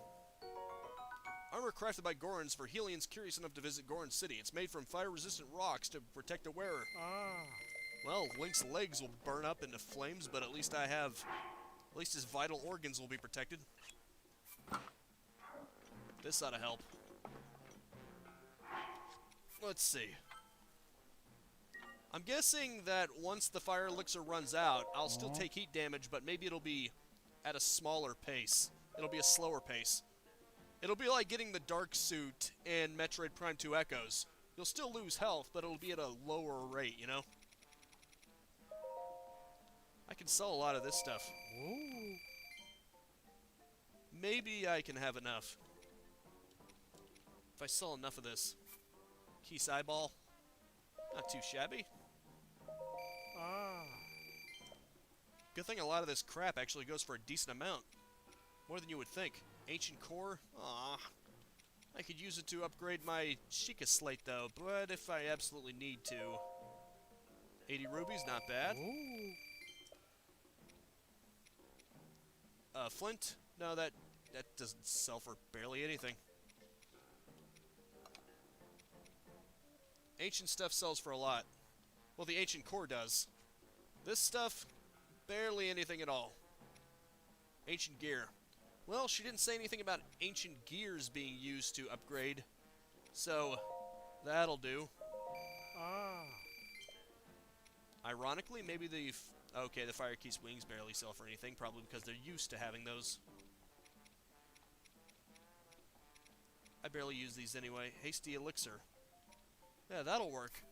Speaker 3: Armor crafted by Gorons for Helians curious enough to visit Goron City. It's made from fire-resistant rocks to protect the wearer.
Speaker 1: Well, Link's legs will burn up into flames, but at least his vital organs will be protected. This ought to help. Let's see. I'm guessing that once the fire elixir runs out, I'll still take heat damage, but maybe it'll be at a smaller pace. It'll be a slower pace. It'll be like getting the Dark Suit in Metroid Prime 2 Echoes. You'll still lose health, but it'll be at a lower rate, you know? I can sell a lot of this stuff.
Speaker 3: Ooh.
Speaker 1: Maybe I can have enough. If I sell enough of this. Keys eyeball. Not too shabby. Good thing a lot of this crap actually goes for a decent amount. More than you would think. Ancient core? Aw. I could use it to upgrade my Sheikah slate though, but if I absolutely need to. 80 rubies, not bad.
Speaker 3: Ooh.
Speaker 1: Flint? No, that doesn't sell for barely anything. Ancient stuff sells for a lot. Well, the ancient core does. This stuff, barely anything at all. Ancient gear. Well, she didn't say anything about ancient gears being used to upgrade, so that'll do. Ironically, maybe the Fire Keys wings barely sell for anything, probably because they're used to having those. I barely use these anyway. Hasty elixir. Yeah, that'll work.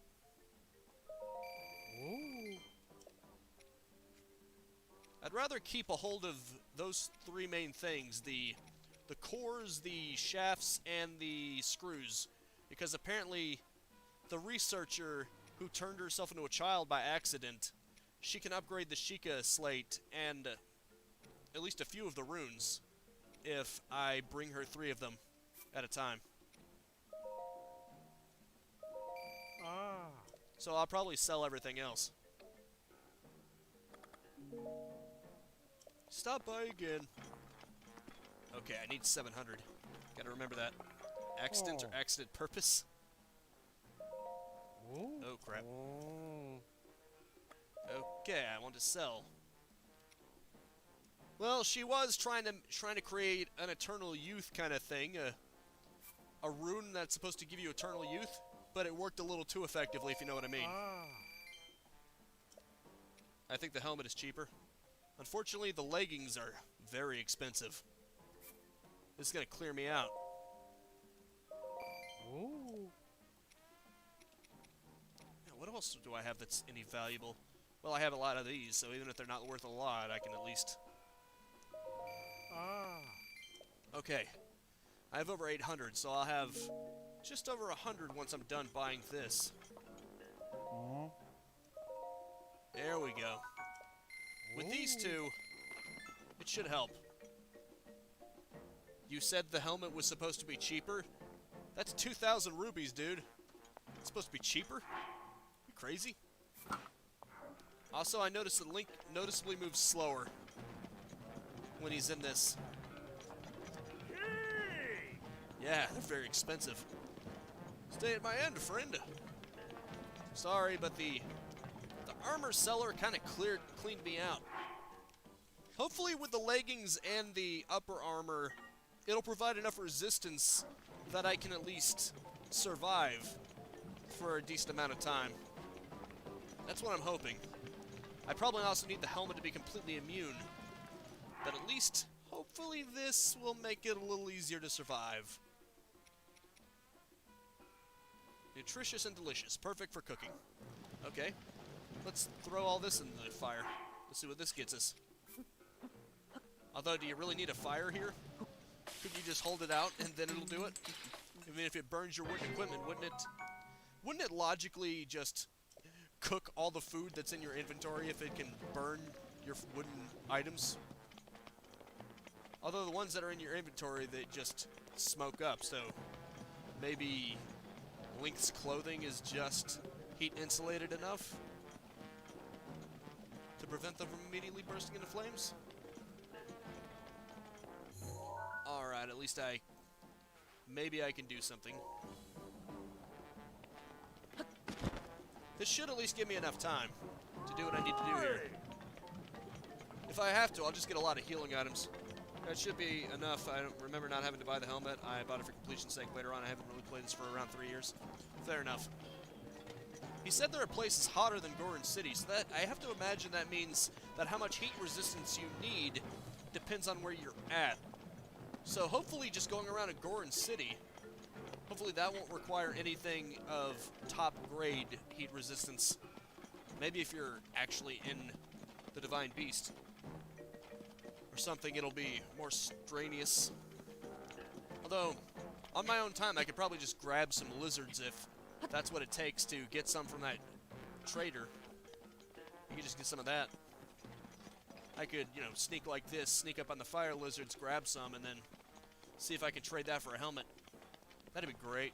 Speaker 3: Ooh.
Speaker 1: I'd rather keep a hold of those three main things, the cores, the shafts, and the screws, because apparently the researcher who turned herself into a child by accident, she can upgrade the Sheikah slate and at least a few of the runes if I bring her 3 of them at a time. So I'll probably sell everything else. Stop by again. Okay, I need 700. Gotta remember that. Accident or accident purpose? Oh, crap. Okay, I want to sell. Well, she was trying to create an eternal youth kind of thing, a rune that's supposed to give you eternal youth, but it worked a little too effectively, if you know what I mean. I think the helmet is cheaper. Unfortunately, the leggings are very expensive. This is gonna clear me out.
Speaker 3: Ooh.
Speaker 1: Now, what else do I have that's any valuable? Well, I have a lot of these, so even if they're not worth a lot, I can at least... Okay. I have over 800, so I'll have just over 100 once I'm done buying this. There we go. With these two, it should help. You said the helmet was supposed to be cheaper? That's 2,000 rubies, dude. It's supposed to be cheaper? You crazy? Also, I noticed that Link noticeably moves slower when he's in this. Yeah, they're very expensive. Stay at my end, friend. Sorry, but the armor seller kind of cleaned me out. Hopefully with the leggings and the upper armor, it'll provide enough resistance that I can at least survive for a decent amount of time. That's what I'm hoping. I probably also need the helmet to be completely immune. But at least, hopefully this will make it a little easier to survive. Nutritious and delicious. Perfect for cooking. Okay. Let's throw all this in the fire. Let's see what this gets us. Although, do you really need a fire here? Could you just hold it out and then it'll do it? I mean, if it burns your wooden equipment, wouldn't it logically just cook all the food that's in your inventory if it can burn your wooden items? Although the ones that are in your inventory, they just smoke up, so maybe Link's clothing is just heat insulated enough to prevent them from immediately bursting into flames? Alright, at least maybe I can do something. This should at least give me enough time to do what I need to do here. If I have to, I'll just get a lot of healing items. That should be enough. I don't remember not having to buy the helmet. I bought it for completion's sake later on. I haven't really played this for around 3 years. Fair enough. He said there are places hotter than Goron City, so that I have to imagine that means that how much heat resistance you need depends on where you're at. So hopefully just going around in Goron City, hopefully that won't require anything of top grade heat resistance. Maybe if you're actually in the Divine Beast or something, it'll be more strenuous. Although, on my own time, I could probably just grab some lizards if that's what it takes to get some from that trader. You could just get some of that. I could, you know, sneak like this, sneak up on the fire lizards, grab some, and then see if I can trade that for a helmet. That'd be great.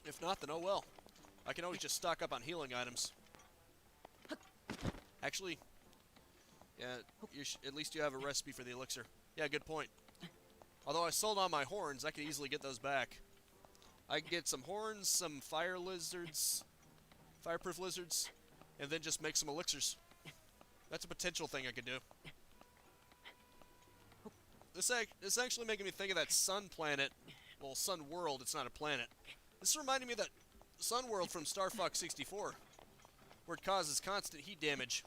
Speaker 1: If not, then oh well. I can always just stock up on healing items. Actually, yeah, at least you have a recipe for the elixir. Yeah, good point. Although I sold all my horns, I could easily get those back. I can get some horns, some fire lizards, fireproof lizards, and then just make some elixirs. That's a potential thing I could do. This actually making me think of that sun planet. Well, sun world, it's not a planet. This reminded me of that sun world from Star Fox 64, where it causes constant heat damage.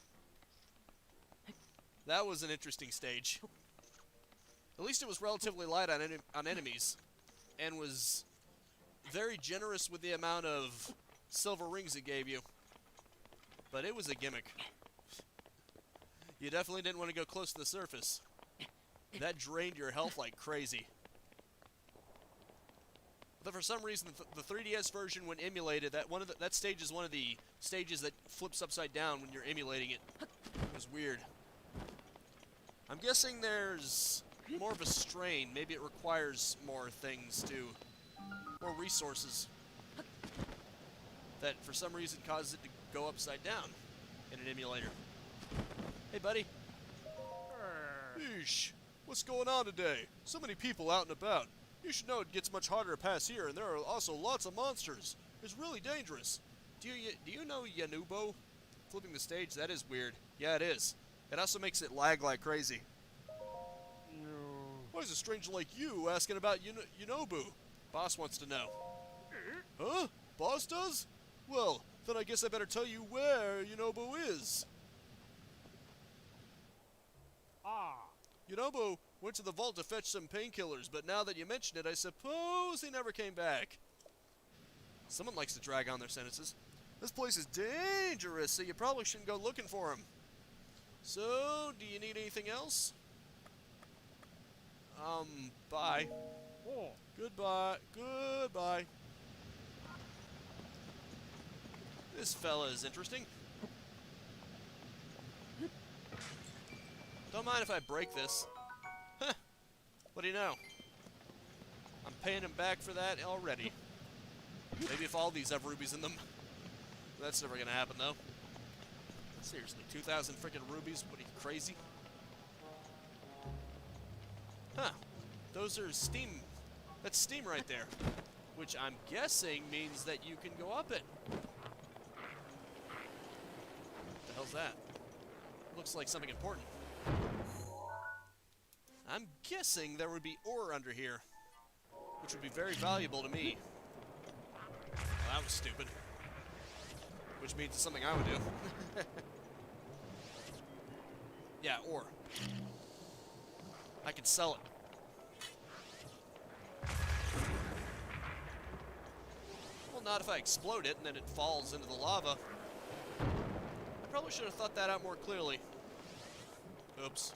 Speaker 1: That was an interesting stage. At least it was relatively light on enemies, and was very generous with the amount of silver rings it gave you. But it was a gimmick. You definitely didn't want to go close to the surface. That drained your health like crazy. But for some reason, the 3DS version, when emulated, that stage is one of the stages that flips upside down when you're emulating it. It was weird. I'm guessing there's more of a strain. Maybe it requires more things more resources. That for some reason causes it to go upside down in an emulator. Hey, buddy.
Speaker 3: Eesh, what's going on today? So many people out and about. You should know it gets much harder to pass here, and there are also lots of monsters. It's really dangerous.
Speaker 1: Do you know Yanubo? Flipping the stage, that is weird. Yeah, it is. It also makes it lag like crazy.
Speaker 3: Why is a stranger like you asking about Yunobu?
Speaker 1: Boss wants to know.
Speaker 3: Huh? Boss does? Well, then I guess I better tell you where Yunobu is. Yunobu went to the vault to fetch some painkillers, but now that you mention it, I suppose he never came back.
Speaker 1: Someone likes to drag on their sentences.
Speaker 3: This place is dangerous, so you probably shouldn't go looking for him. So, do you need anything else?
Speaker 1: Bye.
Speaker 3: Goodbye. Goodbye.
Speaker 1: This fella is interesting. Don't mind if I break this. Huh. What do you know? I'm paying him back for that already. Maybe if all these have rubies in them. That's never gonna happen, though. Seriously, 2,000 freaking rubies? What are you, crazy? Huh. Those are steam. That's steam right there. Which I'm guessing means that you can go up it. What the hell's that? Looks like something important. I'm guessing there would be ore under here, which would be very valuable to me. Well, that was stupid. Which means it's something I would do. Yeah, ore. I can sell it. Well, not if I explode it and then it falls into the lava. I probably should have thought that out more clearly. Oops.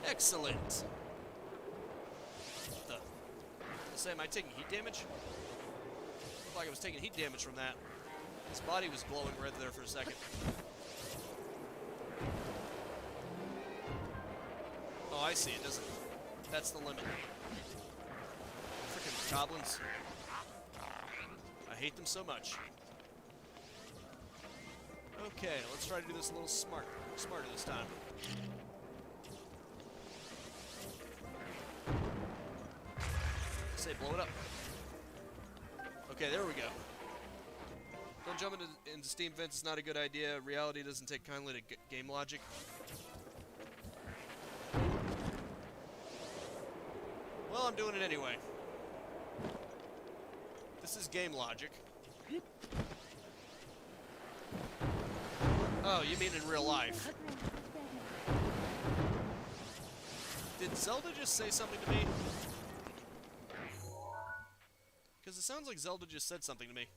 Speaker 1: Excellent. Say, am I taking heat damage? Looked like I was taking heat damage from that. His body was glowing red there for a second. Oh, I see. It doesn't. That's the limit. Freaking goblins. I hate them so much. Okay, let's try to do this a little smarter this time. Say, blow it up. Okay, there we go. Don't jump into steam vents. It's not a good idea. Reality doesn't take kindly to game logic. Well, I'm doing it anyway. This is game logic. Oh, you mean in real life? Did Zelda just say something to me? Because it sounds like Zelda just said something to me.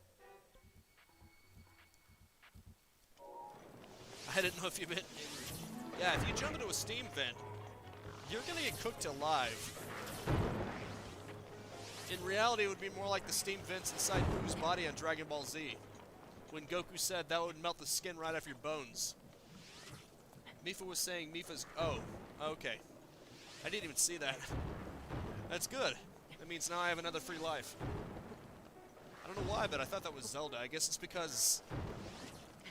Speaker 1: I didn't know if you meant... Yeah, if you jump into a steam vent, you're gonna get cooked alive. In reality, it would be more like the steam vents inside Boo's body on Dragon Ball Z, when Goku said that would melt the skin right off your bones. Mipha was saying Mipha's... Oh, okay. I didn't even see that. That's good. That means now I have another free life. I don't know why, but I thought that was Zelda. I guess it's because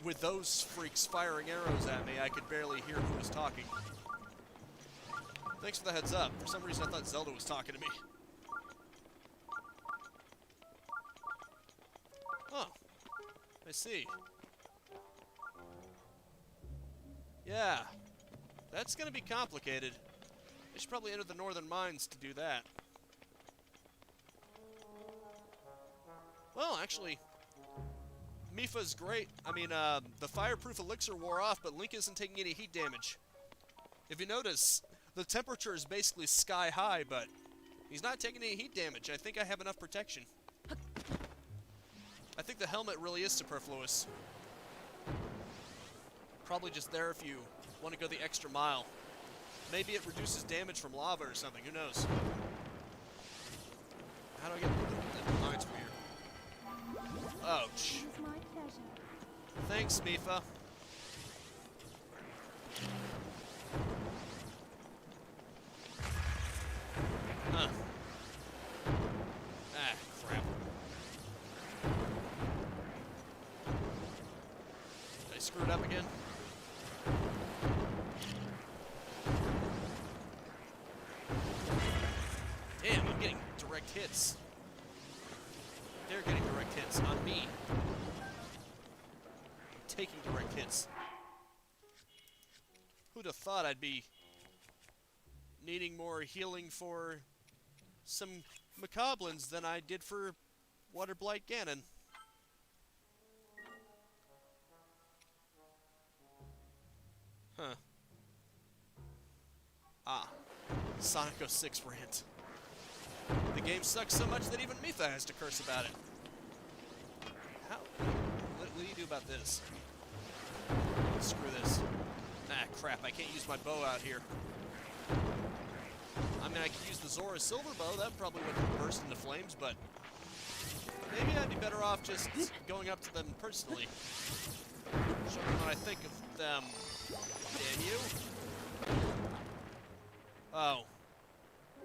Speaker 1: with those freaks firing arrows at me, I could barely hear who was talking. Thanks for the heads up. For some reason, I thought Zelda was talking to me. Oh, I see. Yeah, that's gonna be complicated. I should probably enter the northern mines to do that. Well, actually, Mipha's great. I mean, the fireproof elixir wore off, but Link isn't taking any heat damage. If you notice, the temperature is basically sky high, but he's not taking any heat damage. I think I have enough protection. I think the helmet really is superfluous. Probably just there if you want to go the extra mile. Maybe it reduces damage from lava or something, who knows? How do I get the mines from here? Ouch.
Speaker 2: It is my pleasure.
Speaker 1: Thanks, Mipha. Huh. Ah, crap. Did I screw it up again? Damn, I'm getting direct hits. They're getting direct hits on me. Taking direct hits. Who'd have thought I'd be needing more healing for some Macablins than I did for Waterblight Ganon. Huh. Ah. Sonic 06 rant. The game sucks so much that even Mipha has to curse about it. How? What do you do about this? Screw this. Ah, crap, I can't use my bow out here. I mean, I could use the Zora Silver Bow, that probably wouldn't burst into flames, but maybe I'd be better off just going up to them personally. Show them what I think of them. Damn you. Oh.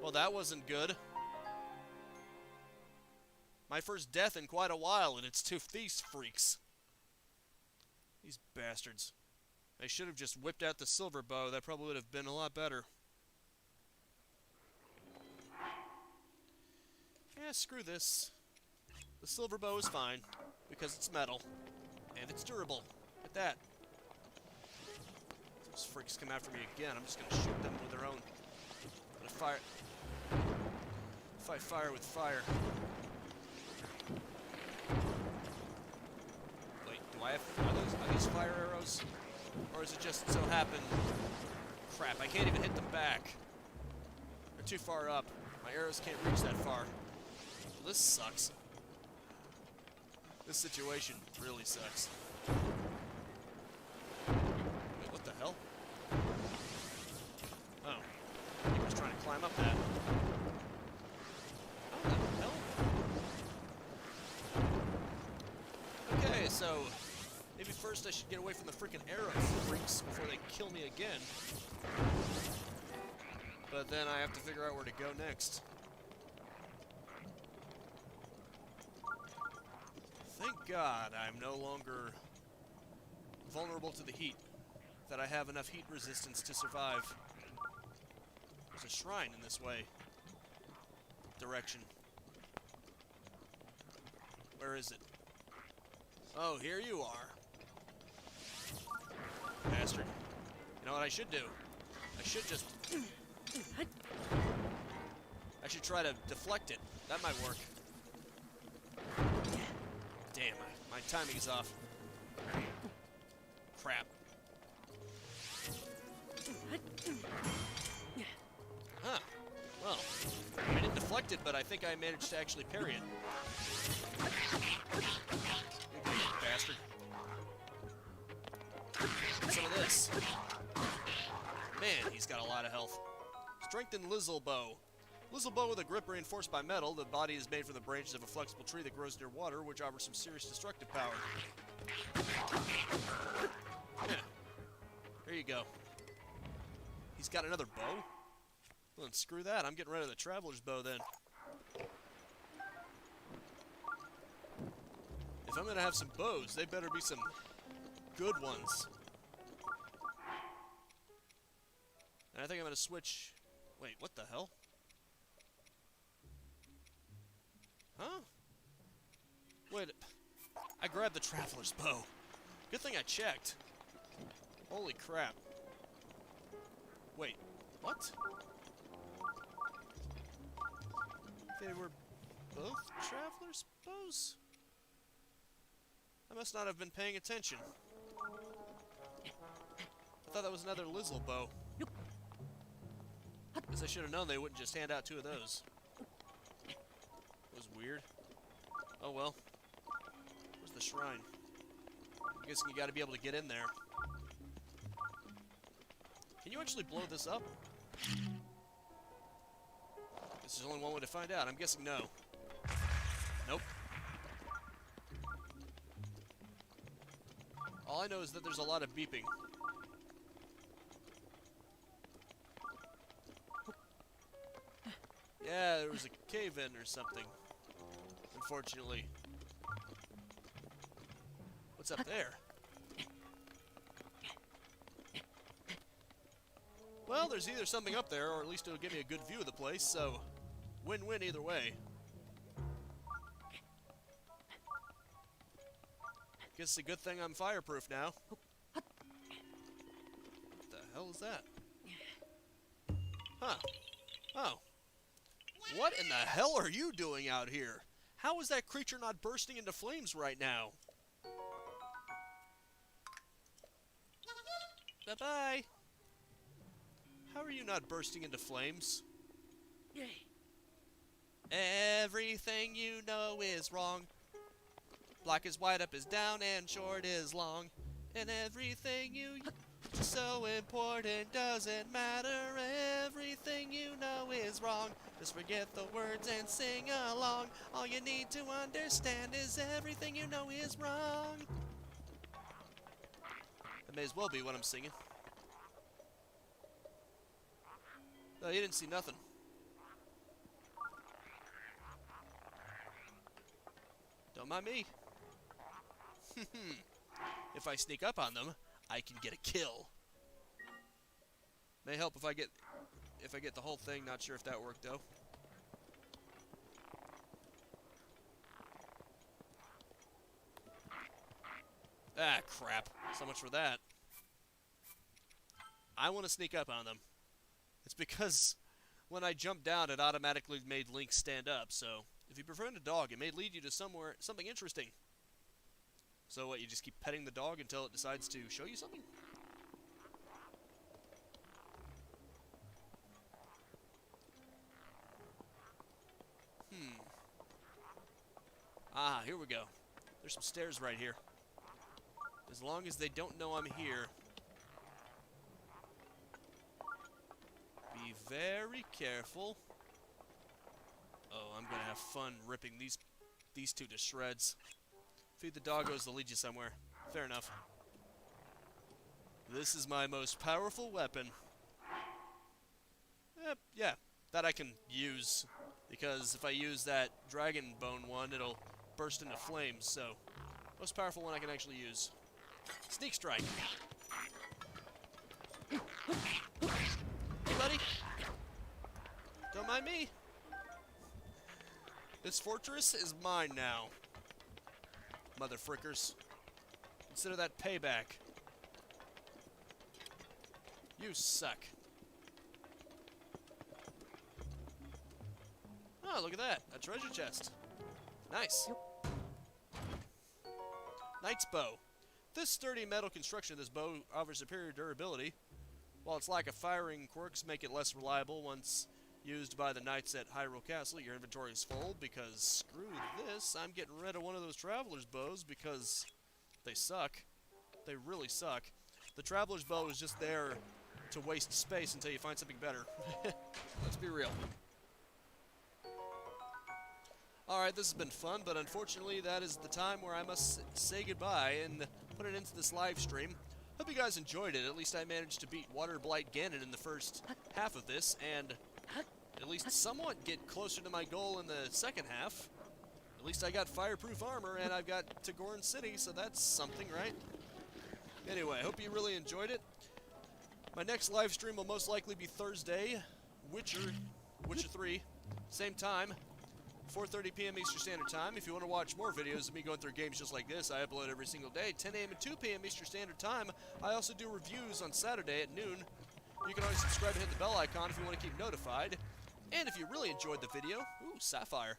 Speaker 1: Well, that wasn't good. My first death in quite a while, and it's two these freaks. These bastards. They should have just whipped out the silver bow. That probably would have been a lot better. Yeah, screw this. The silver bow is fine, because it's metal, and it's durable. At that. If those freaks come after me again, I'm just gonna shoot them with their own. But if I fire with fire. Wait, do I have, are these fire arrows? Or is it just so happen? Crap, I can't even hit them back. They're too far up. My arrows can't reach that far. Well, this sucks. This situation really sucks. Wait, what the hell? Oh. He was trying to climb up that. What the hell? Okay, so maybe first I should get away from the freaking arrow freaks before they kill me again. But then I have to figure out where to go next. Thank God I'm no longer vulnerable to the heat. That I have enough heat resistance to survive. There's a shrine in this way. Direction. Where is it? Oh, here you are. Bastard. You know what I should do? I should just... I should try to deflect it. That might work. Damn, my timing is off. Crap. Huh. Well, I didn't deflect it, but I think I managed to actually parry it. Bastard. Some of this. Man, he's got a lot of health. Strengthened Lizzle Bow. Lizzle Bow with a grip reinforced by metal. The body is made from the branches of a flexible tree that grows near water, which offers some serious destructive power. Yeah. There you go. He's got another bow? Well, then screw that. I'm getting rid of the Traveler's Bow then. If I'm gonna have some bows, they better be some good ones. And I think I'm gonna switch... Wait, what the hell? Huh? Wait, I grabbed the Traveler's Bow. Good thing I checked. Holy crap. Wait, what? They were both Traveler's Bows? I must not have been paying attention. I thought that was another Lizzle Bow. Guess I should have known they wouldn't just hand out two of those. It was weird. Oh well. Where's the shrine? I'm guessing you gotta be able to get in there. Can you actually blow this up? This is only one way to find out. I'm guessing no. Nope. All I know is that there's a lot of beeping. Yeah, there was a cave-in or something. Unfortunately. What's up there? Well, there's either something up there, or at least it'll give me a good view of the place, so win-win either way. Guess it's a good thing I'm fireproof now. What the hell is that? Huh. Oh. What in the hell are you doing out here? How is that creature not bursting into flames right now? Bye-bye. How are you not bursting into flames? Everything you know is wrong. Black is white, up is down, and short is long. And everything you... so important, doesn't matter. Everything you know is wrong. Just forget the words and sing along. All you need to understand is everything you know is wrong. That may as well be what I'm singing. No, you didn't see nothing. Don't mind me. If I sneak up on them, I can get a kill. May help if I get the whole thing. Not sure if that worked though. Ah, crap. So much for that. I want to sneak up on them. It's because when I jumped down, it automatically made Link stand up. So if you befriend a dog, it may lead you to something interesting. So what, you just keep petting the dog until it decides to show you something? Ah, here we go. There's some stairs right here. As long as they don't know I'm here. Be very careful. Oh, I'm gonna have fun ripping these two to shreds. Feed the doggos, they'll lead you somewhere. Fair enough. This is my most powerful weapon. Yeah, that I can use. Because if I use that dragon bone one, it'll burst into flames, so... Most powerful one I can actually use. Sneak strike. Hey, buddy. Don't mind me. This fortress is mine now. Mother frickers. Consider that payback. You suck. Oh, look at that. A treasure chest. Nice. Knight's bow. This sturdy metal construction of this bow offers superior durability. While its lack of firing quirks make it less reliable once used by the knights at Hyrule Castle, your inventory is full because screw this, I'm getting rid of one of those traveler's bows because they suck. They really suck. The traveler's bow is just there to waste space until you find something better. Let's be real. Alright, this has been fun, but unfortunately that is the time where I must say goodbye and put it into this live stream. Hope you guys enjoyed it. At least I managed to beat Water Blight Ganon in the first half of this, and at least somewhat get closer to my goal in the second half. At least I got fireproof armor, and I've got Tagoran City, so that's something, right? Anyway, I hope you really enjoyed it. My next live stream will most likely be Thursday, Witcher 3, same time. 4:30 p.m. Eastern Standard Time. If you want to watch more videos of me going through games just like this, I upload every single day, 10 a.m. and 2 p.m. Eastern Standard Time. I also do reviews on Saturday at noon. You can always subscribe and hit the bell icon if you want to keep notified. And if you really enjoyed the video, ooh, sapphire.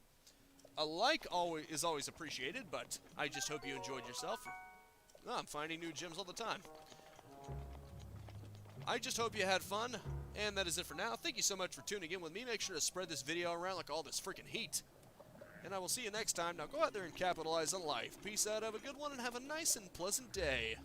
Speaker 1: A like is always appreciated, but I just hope you enjoyed yourself. Oh, I'm finding new gems all the time. I just hope you had fun, and that is it for now. Thank you so much for tuning in with me. Make sure to spread this video around like all this freaking heat. And I will see you next time. Now go out there and capitalize on life. Peace out, have a good one, and have a nice and pleasant day.